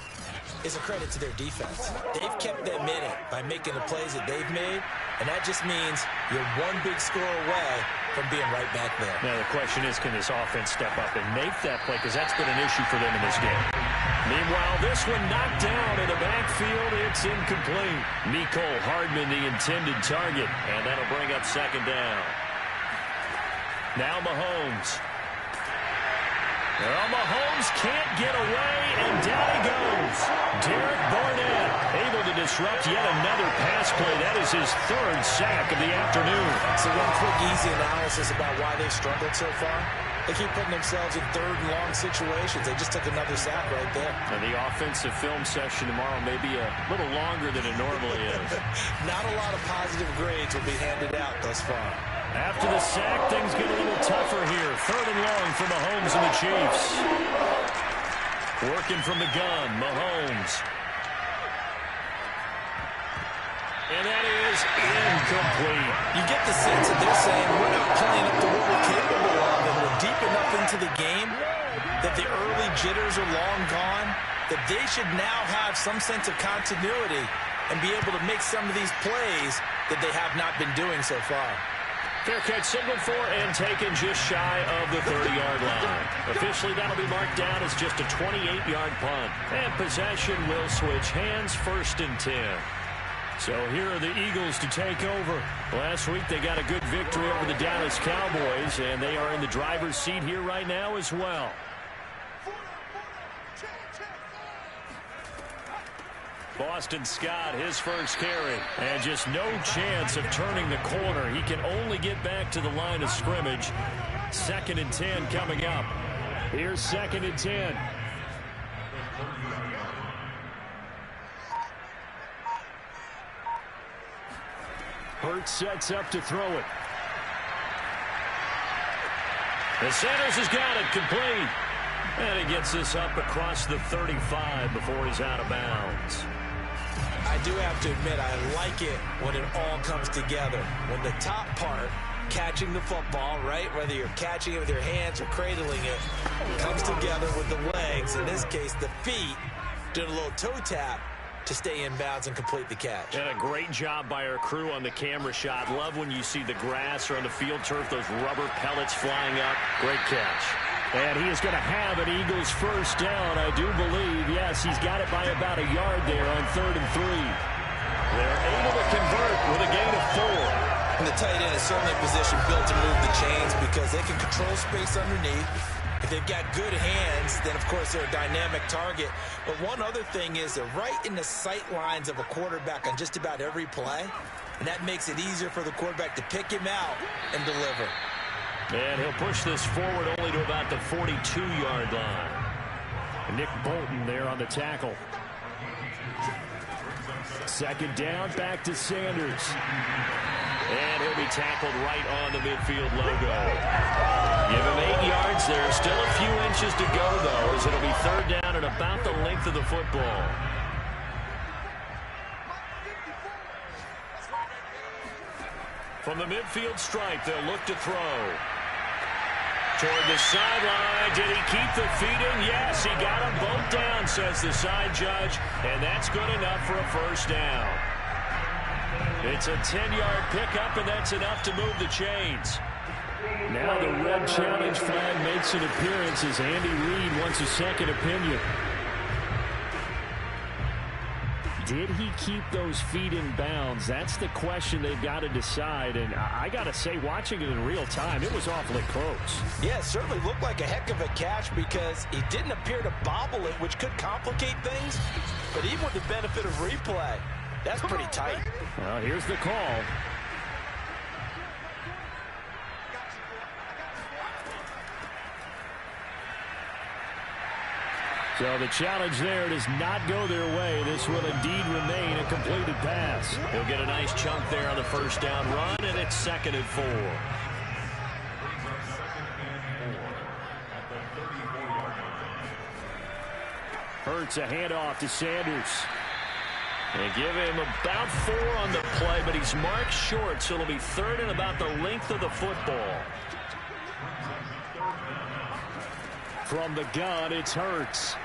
is a credit to their defense. They've kept them in it by making the plays that they've made, and that just means you're one big score away from being right back there. Now the question is, can this offense step up and make that play? Because that's been an issue for them in this game. Meanwhile, this one knocked down in the backfield. It's incomplete. Mecole Hardman, the intended target, and that'll bring up second down. Now Mahomes. Well, Mahomes can't get away, and down he goes. Derek Barnett able to disrupt yet another pass play. That is his 3rd sack of the afternoon. So one quick, easy analysis about why they struggled so far. They keep putting themselves in 3rd and long situations. They just took another sack right there. And the offensive film session tomorrow may be a little longer than it normally is. Not a lot of positive grades will be handed out thus far. After the sack, things get a little tougher here. 3rd and long for Mahomes and the Chiefs. Working from the gun, Mahomes. And that is incomplete. You get the sense that they're saying we're not playing up to what we're capable of, and we're deep enough into the game that the early jitters are long gone, that they should now have some sense of continuity and be able to make some of these plays that they have not been doing so far. Fair catch signaled for and taken just shy of the 30-yard line. Officially, that'll be marked down as just a 28-yard punt. And possession will switch hands, 1st and 10. So here are the Eagles to take over. Last week they got a good victory over the Dallas Cowboys, and they are in the driver's seat here right now as well. Boston Scott, his first carry, and just no chance of turning the corner. He can only get back to the line of scrimmage. 2nd and 10 coming up. Here's 2nd and 10. Hurts sets up to throw it. And Sanders has got it complete. And he gets this up across the 35 before he's out of bounds. I do have to admit, I like it when it all comes together. When the top part, catching the football, right, whether you're catching it with your hands or cradling it, comes together with the legs, in this case the feet, doing a little toe tap to stay in bounds and complete the catch. And a great job by our crew on the camera shot. Love when you see the grass or on the field turf, those rubber pellets flying up. Great catch. And he is going to have an Eagles first down, I do believe. Yes, he's got it by about a yard there on 3rd and 3. They're able to convert with a gain of 4. And the tight end is certainly in position built to move the chains because they can control space underneath. If they've got good hands, then, of course, they're a dynamic target. But one other thing is they're right in the sight lines of a quarterback on just about every play. And that makes it easier for the quarterback to pick him out and deliver. And he'll push this forward only to about the 42-yard line. Nick Bolton there on the tackle. 2nd down, back to Sanders. And he'll be tackled right on the midfield logo. Give him 8 yards there. Still a few inches to go, though, as it'll be 3rd down and about the length of the football. From the midfield stripe, they'll look to throw. Toward the sideline. Did he keep the feet in? Yes, he got them both down, says the side judge. And that's good enough for a first down. It's a 10-yard pickup, and that's enough to move the chains. Now the red challenge flag makes an appearance as Andy Reid wants a second opinion. Did he keep those feet in bounds? That's the question they've got to decide. And I got to say, watching it in real time, it was awfully close. Yeah, it certainly looked like a heck of a catch because he didn't appear to bobble it, which could complicate things. But even with the benefit of replay, that's pretty tight. Well, here's the call. So the challenge there does not go their way. This will indeed remain a completed pass. He'll get a nice chunk there on the first down run, and it's 2nd and 4. Hurts a handoff to Sanders. They give him about 4 on the play, but he's marked short, so it'll be 3rd and about the length of the football. From the gun, it's Hurts.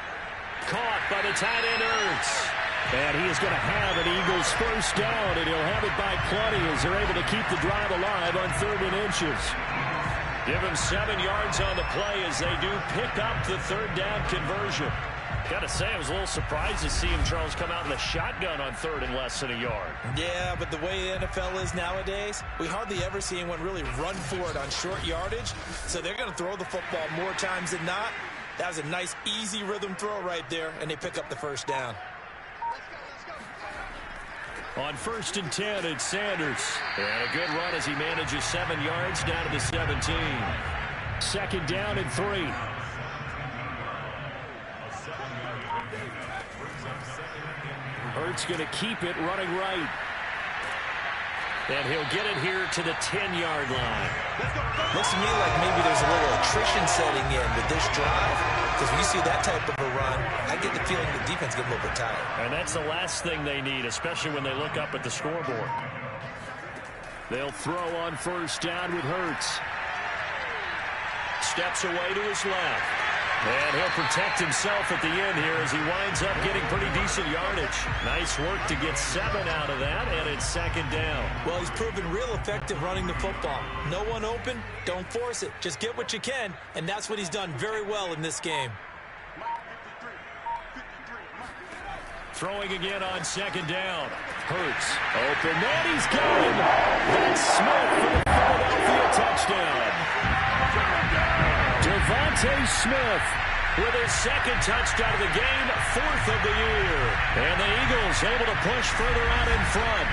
Caught by the tight end, Hurts. And he is going to have an Eagles first down, and he'll have it by plenty as they're able to keep the drive alive on 3rd and inches. Give him 7 yards on the play as they do pick up the 3rd down conversion. Got to say, I was a little surprised to see him, Charles, come out in the shotgun on 3rd and less than a yard. Yeah, but the way the NFL is nowadays, we hardly ever see anyone really run for it on short yardage. So they're going to throw the football more times than not. That was a nice, easy rhythm throw right there, and they pick up the first down. On 1st and 10, it's Sanders. And a good run as he manages 7 yards down to the 17. 2nd down and 3. Hurts going to keep it running right. And he'll get it here to the 10-yard line. Looks to me like maybe there's a little attrition setting in with this drive. Because when you see that type of a run, I get the feeling the defense gets a little bit tired. And that's the last thing they need, especially when they look up at the scoreboard. They'll throw on 1st down with Hurts. Steps away to his left. And he'll protect himself at the end here as he winds up getting pretty decent yardage. Nice work to get 7 out of that, and it's second down. Well, he's proven real effective running the football. No one open, don't force it. Just get what you can, and that's what he's done very well in this game. Throwing again on second down. Hurts. Open man, he's got him. That's Smith for the Philadelphia touchdown. Devontae Smith with his second touchdown of the game, 4th of the year. And the Eagles able to push further out in front.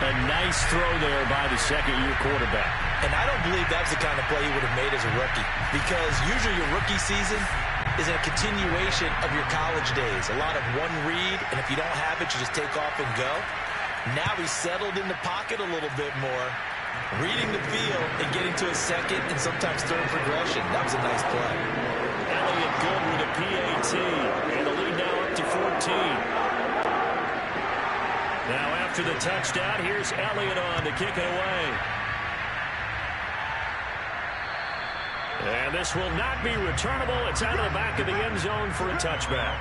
A nice throw there by the second-year quarterback. And I don't believe that's the kind of play he would have made as a rookie, because usually your rookie season is a continuation of your college days. A lot of one read, and if you don't have it, you just take off and go. Now he's settled in the pocket a little bit more, reading the field and getting to a second and sometimes third progression. That was a nice play. Elliott good with a PAT, and the lead now up to 14. Now after the touchdown, here's Elliott on to kick it away. And this will not be returnable. It's out of the back of the end zone for a touchback.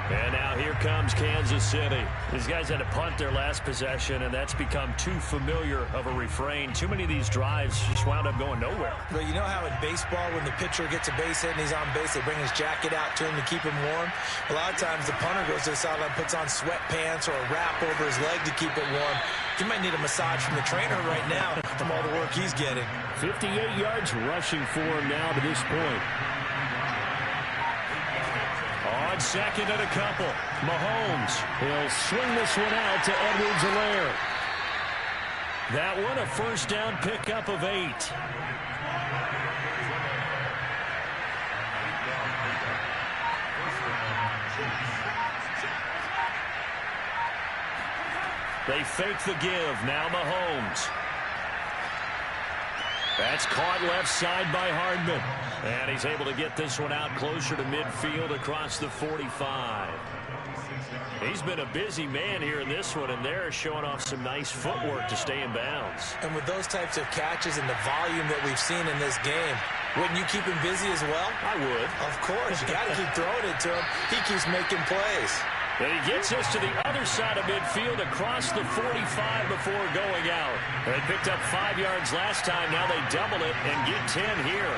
And now here comes Kansas City. These guys had to punt their last possession, and that's become too familiar of a refrain. Too many of these drives just wound up going nowhere. Well, you know how in baseball, when the pitcher gets a base hit and he's on base, they bring his jacket out to him to keep him warm? A lot of times the punter goes to the sideline, puts on sweatpants or a wrap over his leg to keep it warm. He might need a massage from the trainer right now from all the work he's getting. 58 yards rushing for him now to this point. On second and a couple, Mahomes. He'll swing this one out to Edwards-Helaire. That one, a first down pickup of 8. They fake the give. Now Mahomes. That's caught left side by Hardman. And he's able to get this one out closer to midfield across the 45. He's been a busy man here in this one, and they're showing off some nice footwork to stay in bounds. And with those types of catches and the volume that we've seen in this game, wouldn't you keep him busy as well? I would. Of course. You got to keep throwing it to him. He keeps making plays. And he gets us to the other side of midfield across the 45 before going out. They picked up 5 yards last time. Now they double it and get 10 here.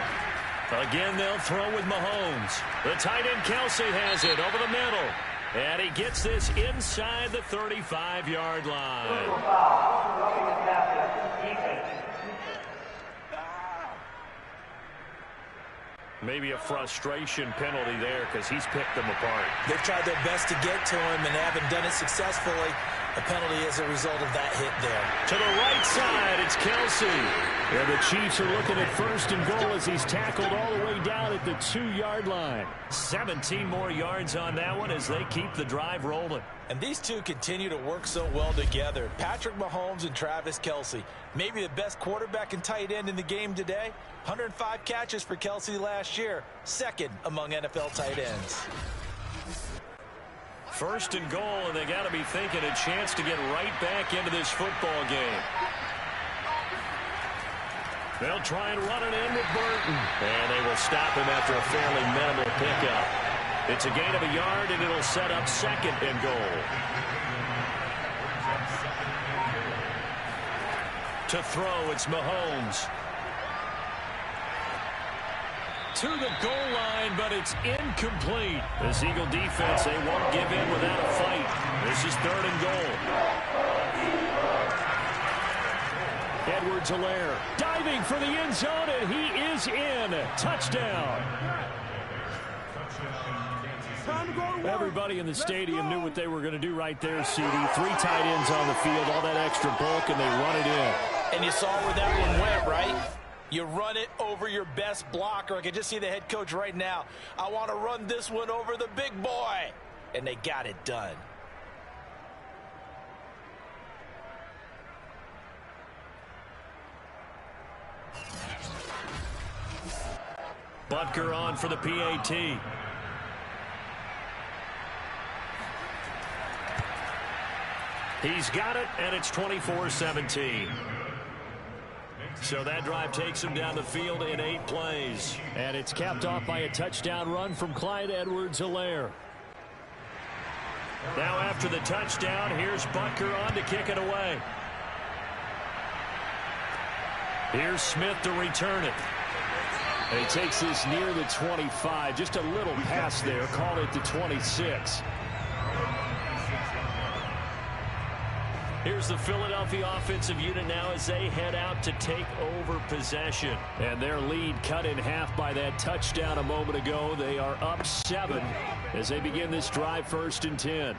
Again, they'll throw with Mahomes. The tight end Kelsey has it over the middle. And he gets this inside the 35-yard line. Maybe a frustration penalty there because he's picked them apart. They've tried their best to get to him and haven't done it successfully. A penalty as a result of that hit there. To the right side, it's Kelsey. And the Chiefs are looking at first and goal as he's tackled all the way down at the 2-yard line. 17 more yards on that one as they keep the drive rolling. And these two continue to work so well together. Patrick Mahomes and Travis Kelsey. Maybe the best quarterback and tight end in the game today. 105 catches for Kelsey last year. Second among NFL tight ends. First and goal, and they got to be thinking a chance to get right back into this football game. They'll try and run it in with Burton. And they will stop him after a fairly minimal pickup. It's a gain of a yard, and it'll set up second and goal. To throw, it's Mahomes. To the goal line, but it's incomplete. This Eagle defense, they won't give in without a fight. This is third and goal. Edwards-Helaire diving for the end zone, and he is in. Touchdown. Everybody in the stadium knew what they were going to do right there, CD. 3 tight ends on the field, all that extra bulk, and they run it in. And you saw where that one went, right? You run it over your best blocker. I can just see the head coach right now. I want to run this one over the big boy. And they got it done. Butker on for the PAT. He's got it, and it's 24-17. So that drive takes him down the field in 8 plays. And it's capped off by a touchdown run from Clyde Edwards-Helaire. Now after the touchdown, here's Butker on to kick it away. Here's Smith to return it. And he takes this near the 25. Just a little pass there. Call it the 26. Here's the Philadelphia offensive unit now as they head out to take over possession. And their lead cut in half by that touchdown a moment ago. They are up 7 as they begin this drive 1st and 10.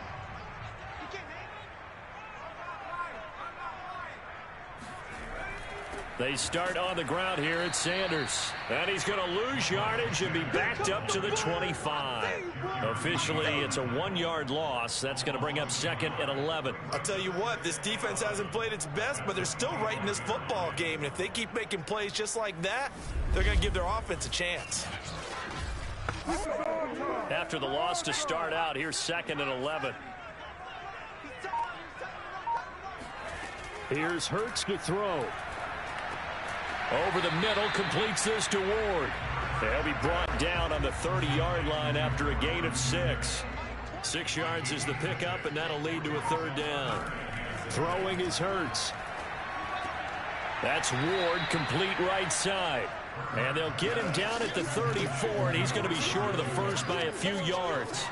They start on the ground here at Sanders. And he's going to lose yardage and be backed up to the 25. Officially, it's a 1-yard loss. That's going to bring up 2nd and 11. I'll tell you what, this defense hasn't played its best, but they're still right in this football game. And if they keep making plays just like that, they're going to give their offense a chance. After the loss to start out, here's 2nd and 11. Here's Hurts to throw. Over the middle, completes this to Ward. He'll be brought down on the 30-yard line after a gain of 6. 6 yards is the pickup, and that'll lead to a 3rd down. Throwing is Hurts. That's Ward, complete right side. And they'll get him down at the 34, and he's going to be short of the first by a few yards.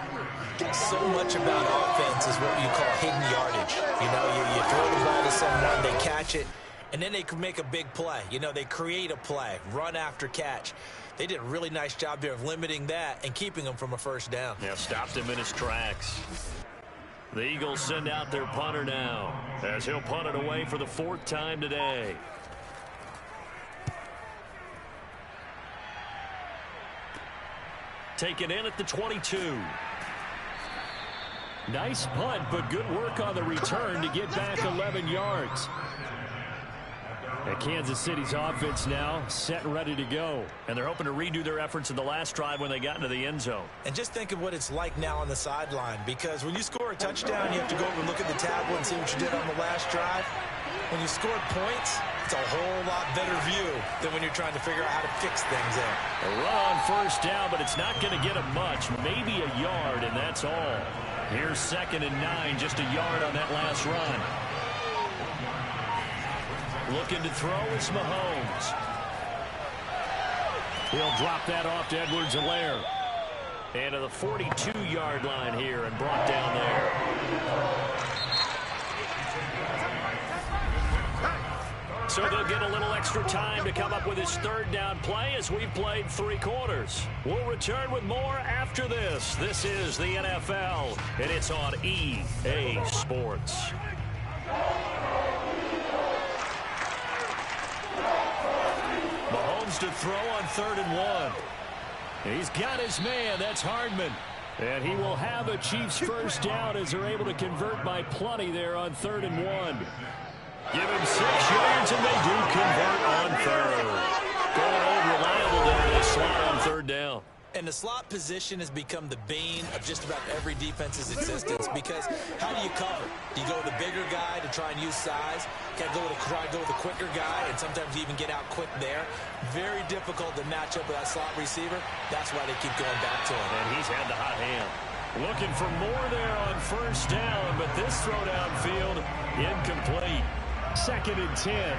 So much about offense is what you call hidden yardage. You know, you throw the ball to someone, they catch it, and then they can make a big play. You know, they create a play, run after catch. They did a really nice job there of limiting that and keeping him from a 1st down. Yeah, stopped him in his tracks. The Eagles send out their punter now as he'll punt it away for the 4th time today. Taken in at the 22. Nice punt, but good work on the return to get back 11 yards. And Kansas City's offense now set and ready to go. And they're hoping to redo their efforts in the last drive when they got into the end zone. And just think of what it's like now on the sideline, because when you score a touchdown, you have to go over and look at the tablet and see what you did on the last drive. When you score points, it's a whole lot better view than when you're trying to figure out how to fix things there. A run on 1st down, but it's not going to get him much. Maybe a yard, and that's all. Here's 2nd and 9, just a yard on that last run. Looking to throw is Mahomes. He'll drop that off to Edwards-Helaire. And to the 42-yard line here and brought down there. So they'll get a little extra time to come up with his 3rd down play as we've played 3 quarters. We'll return with more after this. This is the NFL, and it's on EA Sports. Mahomes to throw on 3rd and 1. He's got his man. That's Hardman. And he will have a Chiefs 1st down as they're able to convert by plenty there on 3rd and 1. Give him 6 yards, and they do convert on 3rd. Going old reliable there in the slot on 3rd down. And the slot position has become the bane of just about every defense's existence, because how do you cover? Do you go with a bigger guy to try and use size? Can't go with try to go with a quicker guy, and sometimes you even get out quick there. Very difficult to match up with that slot receiver. That's why they keep going back to him. And he's had the hot hand. Looking for more there on 1st down, but this throw downfield incomplete. 2nd and 10.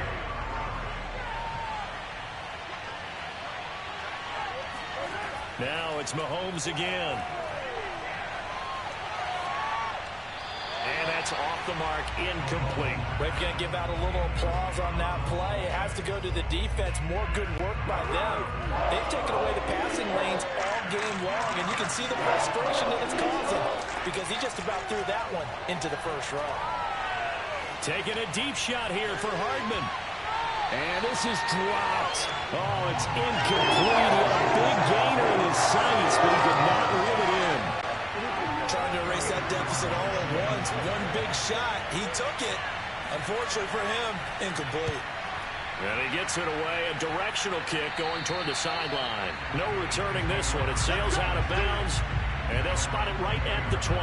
Now it's Mahomes again. And that's off the mark, incomplete. We're going to give out a little applause on that play. It has to go to the defense. More good work by them. They've taken away the passing lanes all game long, and you can see the frustration that it's causing because he just about threw that one into the 1st row. Taking a deep shot here for Hardman. And this is dropped. Oh, it's incomplete. He had a big gainer in his sights, but he could not reel it in. Trying to erase that deficit all at once. One big shot. He took it. Unfortunately for him, incomplete. And he gets it away. A directional kick going toward the sideline. No returning this one. It sails out of bounds, and they'll spot it right at the 20.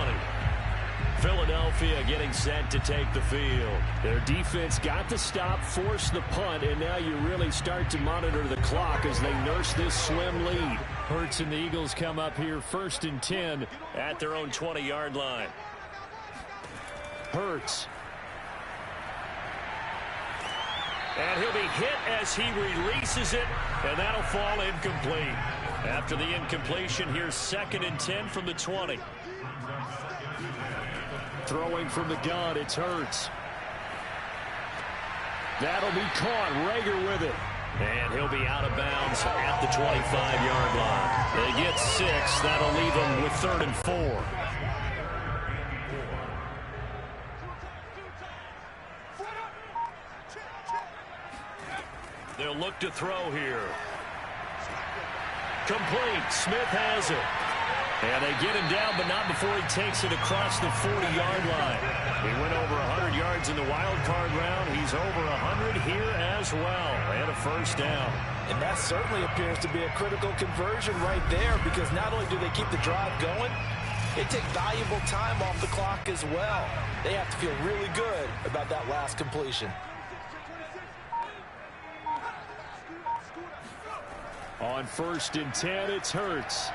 Philadelphia getting set to take the field. Their defense got the stop, forced the punt, and now you really start to monitor the clock as they nurse this slim lead. Hurts and the Eagles come up here 1st and 10 at their own 20-yard line. Hurts. And he'll be hit as he releases it, and that'll fall incomplete. After the incompletion, here's 2nd and 10 from the 20. Throwing from the gun, it's Hurts. That'll be caught. Rager with it. And he'll be out of bounds at the 25-yard line. They get 6. That'll leave them with 3rd and 4. They'll look to throw here. Complete. Smith has it. And they get him down, but not before he takes it across the 40-yard line. He went over 100 yards in the wild card round. He's over 100 here as well. And a 1st down. And that certainly appears to be a critical conversion right there, because not only do they keep the drive going, they take valuable time off the clock as well. They have to feel really good about that last completion. On 1st and 10, it's Hurts.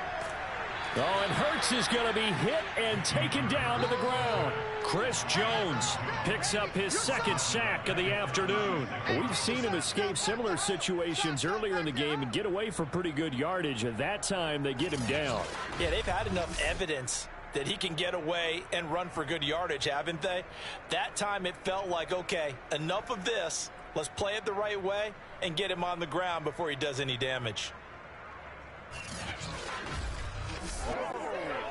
Oh, and Hurts is going to be hit and taken down to the ground. Chris Jones picks up his 2nd sack of the afternoon. We've seen him escape similar situations earlier in the game and get away for pretty good yardage. At that time, they get him down. Yeah, they've had enough evidence that he can get away and run for good yardage, haven't they? That time it felt like, okay, enough of this. Let's play it the right way and get him on the ground before he does any damage.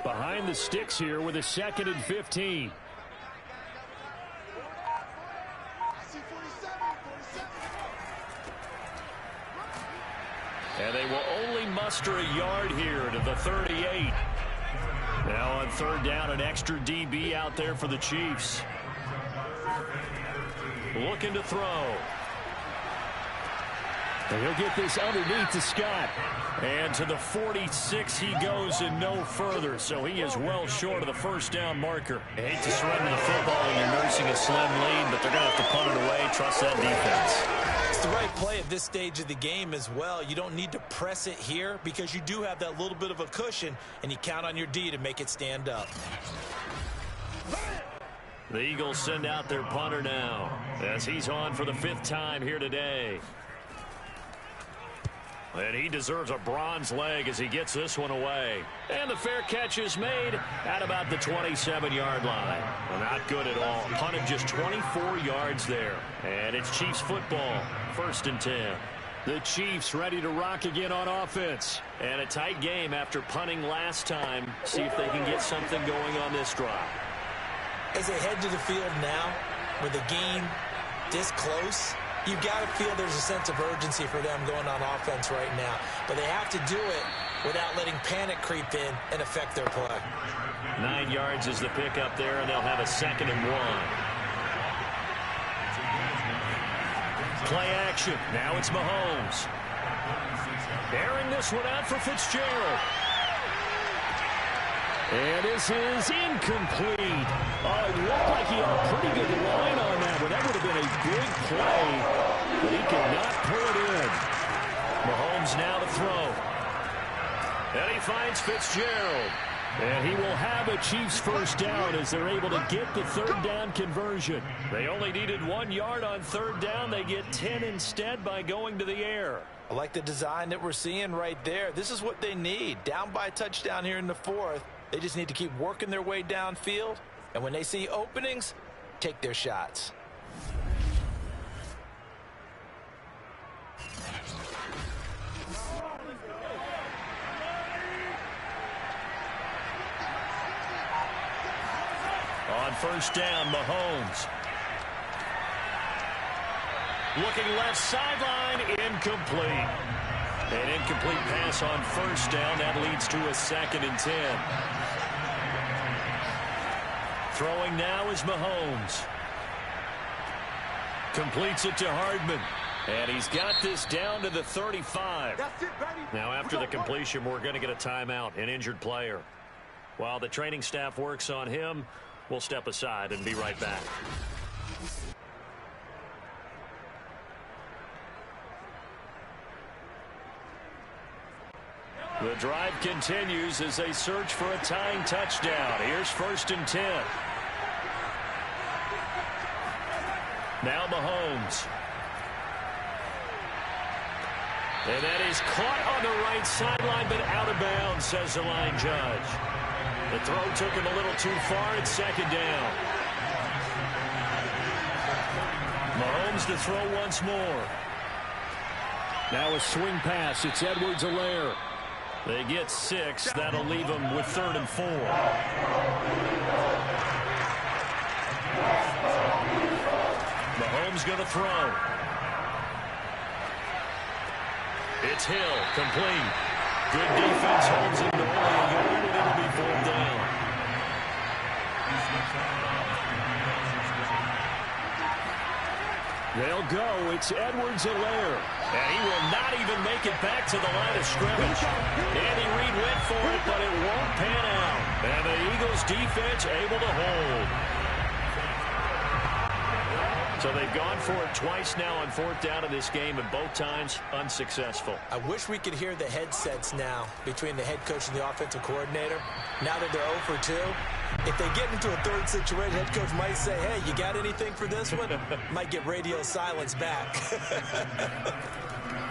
Behind the sticks here with a 2nd and 15. And they will only muster a yard here to the 38. Now on 3rd down, an extra DB out there for the Chiefs. Looking to throw. And he'll get this underneath to Scott. And to the 46 he goes and no further. So he is well short of the 1st down marker. I hate to surrender the football when you're nursing a slim lead, but they're going to have to punt it away. Trust that defense. It's the right play at this stage of the game as well. You don't need to press it here because you do have that little bit of a cushion, and you count on your D to make it stand up. The Eagles send out their punter now as he's on for the 5th time here today. And he deserves a bronze leg as he gets this one away. And the fair catch is made at about the 27-yard line. Well, not good at all. Punted just 24 yards there. And it's Chiefs football, 1st and 10. The Chiefs ready to rock again on offense. And a tight game after punting last time. See if they can get something going on this drive. As they head to the field now, with the game this close, you've got to feel there's a sense of urgency for them going on offense right now. But they have to do it without letting panic creep in and affect their play. 9 yards is the pickup there, and they'll have a 2nd and 1. Play action. Now it's Mahomes. Airing this one out for Fitzgerald. And this is incomplete. Oh, it looked like he had a pretty good line on that one. That would have been a big play, but he could not pull it in. Mahomes now to throw. And he finds Fitzgerald. And he will have a Chiefs 1st down as they're able to get the 3rd down conversion. They only needed 1 yard on 3rd down. They get 10 instead by going to the air. I like the design that we're seeing right there. This is what they need. Down by a touchdown here in the 4th. They just need to keep working their way downfield. And when they see openings, take their shots. On 1st down, Mahomes. Looking left sideline, incomplete. An incomplete pass on 1st down. That leads to a 2nd and 10. Throwing now is Mahomes. Completes it to Hardman. And he's got this down to the 35. That's it, baby. Now after the completion, we're going to get a timeout, an injured player. While the training staff works on him, We'll step aside and be right back. The drive continues as they search for a tying touchdown. Here's 1st and 10. Now Mahomes. And that is caught on the right sideline, but out of bounds, says the line judge. The throw took him a little too far. It's 2nd down. Mahomes to throw once more. Now a swing pass. It's Edwards-Helaire. They get 6. That'll leave them with 3rd and 4. Mahomes going to throw. It's Hill, complete. Good defense holds him to only a yard, and it'll be 4th down. They'll go. It's Edwards-Helaire. And he will not even make it back to the line of scrimmage. Andy Reid went for it, but it won't pan out. And the Eagles defense able to hold. So they've gone for it twice now on 4th down in this game, and both times unsuccessful. I wish we could hear the headsets now between the head coach and the offensive coordinator. Now that they're 0 for 2, if they get into a 3rd situation, head coach might say, hey, you got anything for this one? Might get radio silence back.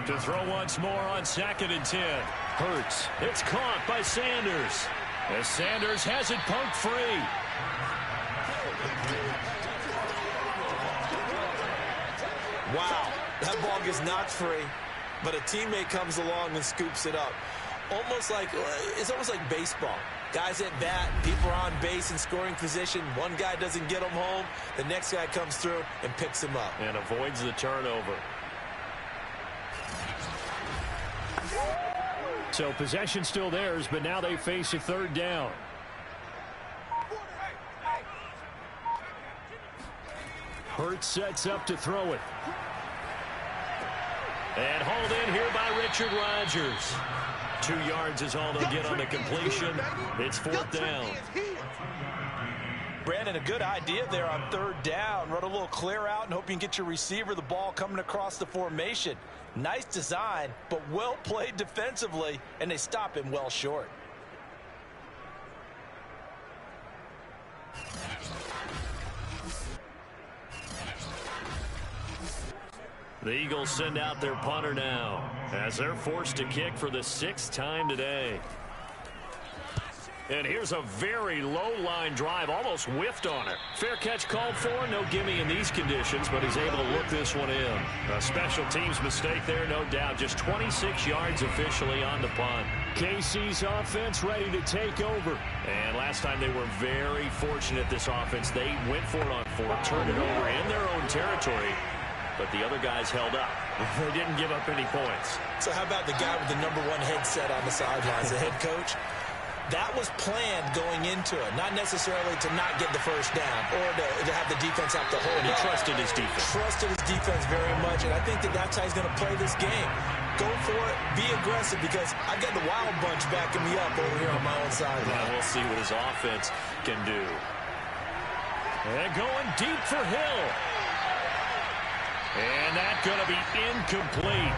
To throw once more on 2nd and 10. Hurts. It's caught by Sanders. As Sanders has it punked free. Wow, that ball gets knocked free, but a teammate comes along and scoops it up. It's almost like baseball. Guys at bat, people are on base in scoring position. One guy doesn't get them home. The next guy comes through and picks him up. And avoids the turnover. So possession still theirs, but now they face a 3rd down. Hurts sets up to throw it. And hauled in here by Richard Rodgers. 2 yards is all they'll get on the completion. It's 4th down. Brandon, a good idea there on 3rd down. Run a little clear out and hope you can get your receiver the ball coming across the formation. Nice design, but well played defensively, and they stop him well short. The Eagles send out their punter now as they're forced to kick for the 6th time today. And here's a very low line drive, almost whiffed on it. Fair catch called for, no gimme in these conditions, but he's able to look this one in. A special teams mistake there, no doubt. Just 26 yards officially on the punt. KC's offense ready to take over. And last time they were very fortunate, this offense. They went for it on 4th, turned it over in their own territory, but the other guys held up. They didn't give up any points. So how about the guy with the #1 headset on the sidelines, the head coach? That was planned going into it, not necessarily to not get the first down or to have the defense have to hold. And he trusted his defense. Trusted his defense very much, and I think that's how he's going to play this game. Go for it, be aggressive, because I've got the Wild Bunch backing me up over here on my own sideline. Yeah, we'll see what his offense can do. And going deep for Hill. And that's going to be incomplete.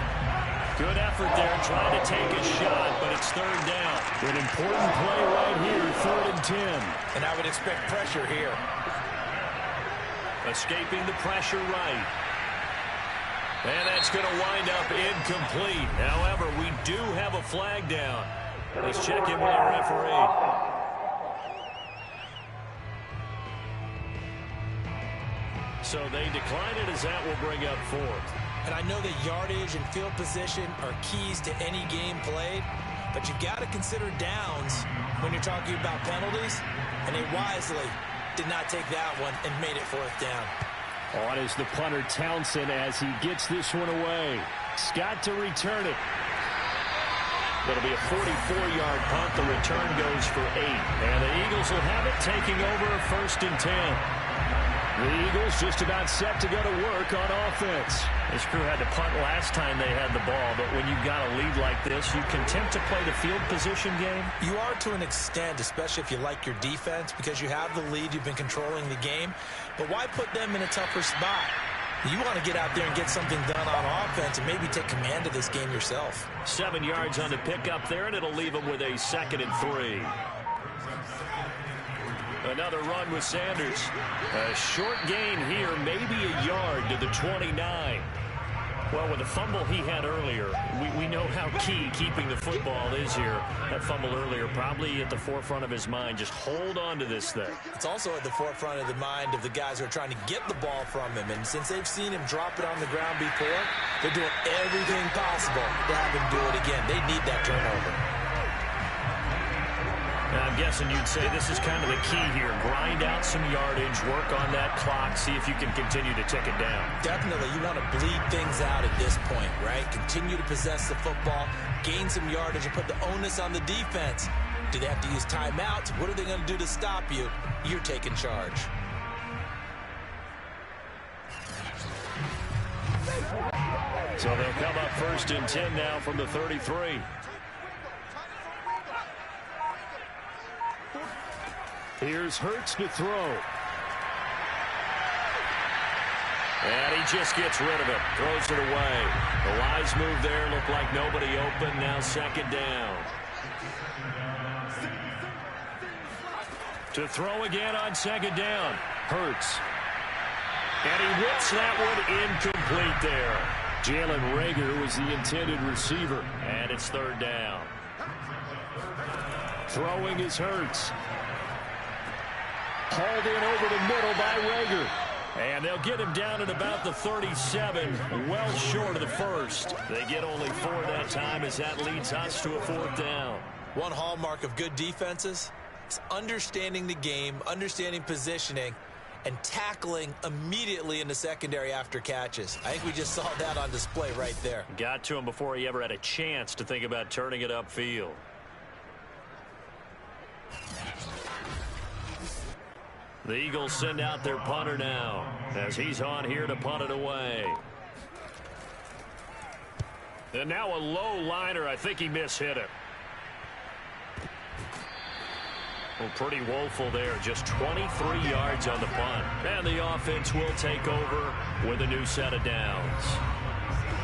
Good effort there trying to take a shot, but it's 3rd down. An important play right here, 3rd and 10. And I would expect pressure here. Escaping the pressure right. And that's going to wind up incomplete. However, we do have a flag down. Let's check in with our referee. So they decline it as that will bring up 4th. And I know that yardage and field position are keys to any game played, but you've got to consider downs when you're talking about penalties, and they wisely did not take that one and made it 4th down. On is the punter Townsend as he gets this one away. Scott to return it. It'll be a 44-yard punt. The return goes for 8. And the Eagles will have it, taking over 1st and 10. The Eagles just about set to go to work on offense. This crew had to punt last time they had the ball, but when you've got a lead like this, you can attempt to play the field position game. You are to an extent, especially if you like your defense, because you have the lead, you've been controlling the game. But why put them in a tougher spot? You want to get out there and get something done on offense and maybe take command of this game yourself. 7 yards on the pickup there, and it'll leave them with a 2nd and 3. Another run with Sanders. A short gain here, maybe a yard to the 29. Well, with the fumble he had earlier, we know how key keeping the football is here. That fumble earlier probably at the forefront of his mind. Just hold on to this thing. It's also at the forefront of the mind of the guys who are trying to get the ball from him. And since they've seen him drop it on the ground before, they're doing everything possible to have him do it again. They need that turnover. Now, I'm guessing you'd say this is kind of the key here. Grind out some yardage, work on that clock, see if you can continue to tick it down. Definitely, you want to bleed things out at this point, right? Continue to possess the football, gain some yardage, and put the onus on the defense. Do they have to use timeouts? What are they going to do to stop you? You're taking charge. So they'll come up 1st and 10 now from the 33. Here's Hurts to throw. And he just gets rid of it. Throws it away. The wise move there. Looked like nobody open. Now 2nd down. To throw again on 2nd down. Hurts. And he whips that one incomplete there. Jalen Reagor was the intended receiver. And it's 3rd down. Throwing is Hurts. Hauled in over the middle by Reagor. And they'll get him down at about the 37, well short of the 1st. They get only 4 that time as that leads us to a 4th down. One hallmark of good defenses is understanding the game, understanding positioning, and tackling immediately in the secondary after catches. I think we just saw that on display right there. Got to him before he ever had a chance to think about turning it upfield. The Eagles send out their punter now as he's on here to punt it away. And now a low liner. I think he mishit it. Well, pretty woeful there. Just 23 yards on the punt. And the offense will take over with a new set of downs.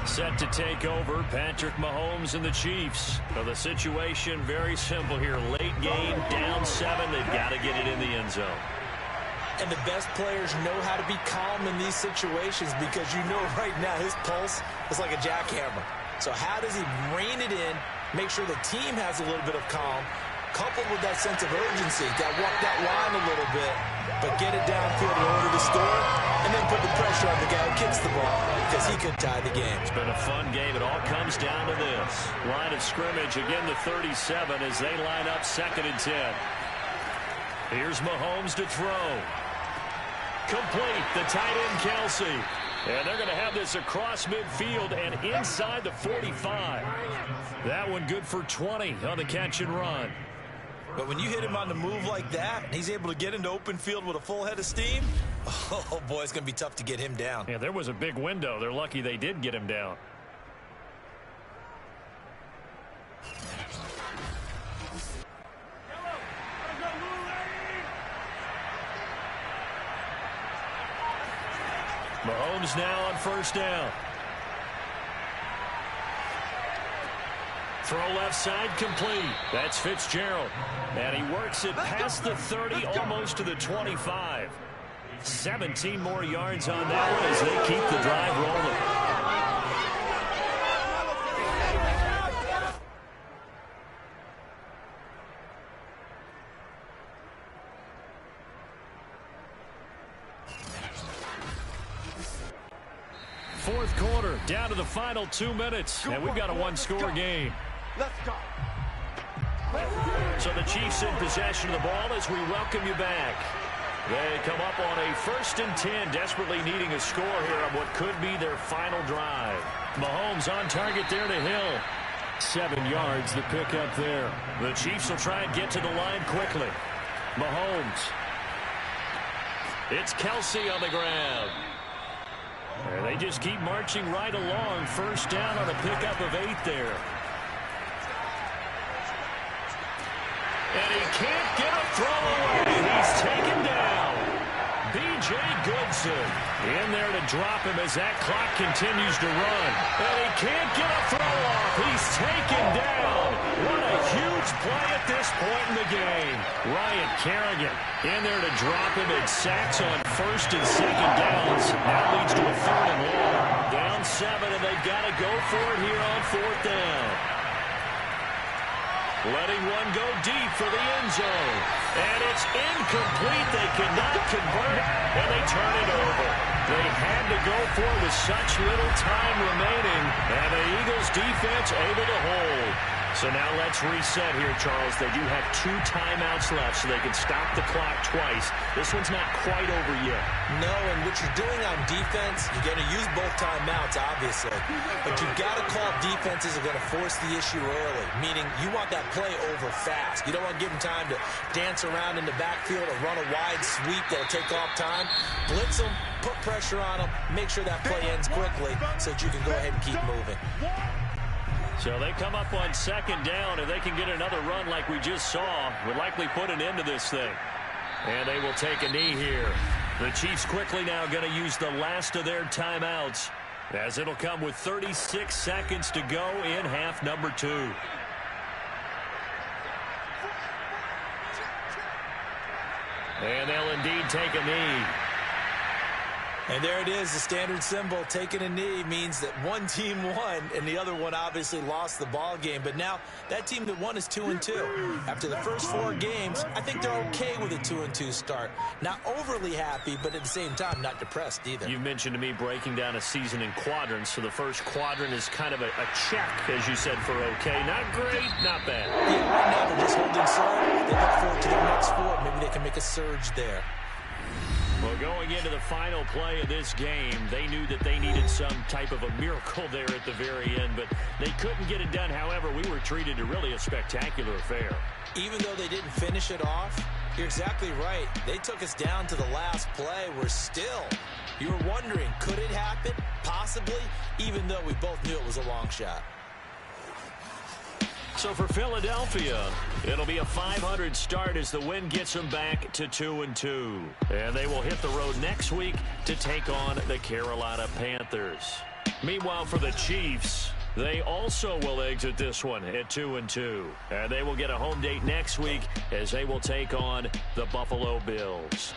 Set to take over, Patrick Mahomes and the Chiefs. So the situation very simple here. Late game, down 7. They've got to get it in the end zone. And the best players know how to be calm in these situations because you know right now his pulse is like a jackhammer. So how does he rein it in, make sure the team has a little bit of calm, coupled with that sense of urgency, that walk that line a little bit, but get it downfield in order to score, and then put the pressure on the guy who kicks the ball because he could tie the game. It's been a fun game. It all comes down to this. Line of scrimmage, again the 37 as they line up 2nd and 10. Here's Mahomes to throw. Complete, the tight end Kelsey. And they're going to have this across midfield and inside the 45. That one good for 20 on the catch and run. But when you hit him on the move like that, and he's able to get into open field with a full head of steam, oh boy, it's going to be tough to get him down. Yeah, there was a big window. They're lucky they did get him down. Mahomes now on 1st down. Throw left side complete. That's Fitzgerald. And he works it past the 30, almost to the 25. 17 more yards on that one as they keep the drive rolling. Fourth quarter, down to the final 2 minutes, and we've got a one-score game. Let's go. So the Chiefs in possession of the ball as we welcome you back. They come up on a 1st and 10, desperately needing a score here on what could be their final drive. Mahomes on target there to Hill. 7 yards, the pickup there. The Chiefs will try and get to the line quickly. Mahomes. It's Kelce on the ground. And they just keep marching right along. First down on a pickup of 8 there. And he can't get a throw away. He's taken down. B.J. Goodson in there to drop him as that clock continues to run. And he can't get a throw off. He's taken down. What a huge play at this point in the game. Ryan Kerrigan in there to drop him and sacks on first and second downs. Now leads to a 3rd and long. Down 7, and they've got to go for it here on 4th down. Letting one go deep for the end zone. And it's incomplete. They cannot convert, and they turn it over. They had to go for it with such little time remaining, and the Eagles defense able to hold. So now let's reset here, Charles. They do have 2 timeouts left, so they can stop the clock twice. This one's not quite over yet. No, and what you're doing on defense, you're going to use both timeouts, obviously. But you've got to call defenses are going to force the issue early, meaning you want that play over fast. You don't want to give them time to dance around in the backfield or run a wide sweep that'll take off time. Blitz them, put pressure on them, make sure that play ends quickly so that you can go ahead and keep moving. So they come up on 2nd down, and they can get another run like we just saw. Would likely put an end to this thing. And they will take a knee here. The Chiefs quickly now going to use the last of their timeouts, as it'll come with 36 seconds to go in half number 2. And they'll indeed take a knee. And there it is, the standard symbol. Taking a knee means that one team won, and the other one obviously lost the ball game. But now that team that won is 2-2. After the first 4 games, I think they're okay with a 2-2 start. Not overly happy, but at the same time, not depressed either. You mentioned to me breaking down a season in quadrants. So the first quadrant is kind of a check, as you said, for okay. Not great, not bad. Yeah, right now they're just holding serve. They look forward to their next 4. Maybe they can make a surge there. Well, going into the final play of this game, they knew that they needed some type of a miracle there at the very end, but they couldn't get it done. However, we were treated to really a spectacular affair. Even though they didn't finish it off, you're exactly right. They took us down to the last play. We're still, you were wondering, could it happen? Possibly, even though we both knew it was a long shot. So for Philadelphia, it'll be a 500 start as the win gets them back to 2-2. And they will hit the road next week to take on the Carolina Panthers. Meanwhile, for the Chiefs, they also will exit this one at 2-2. And they will get a home date next week as they will take on the Buffalo Bills.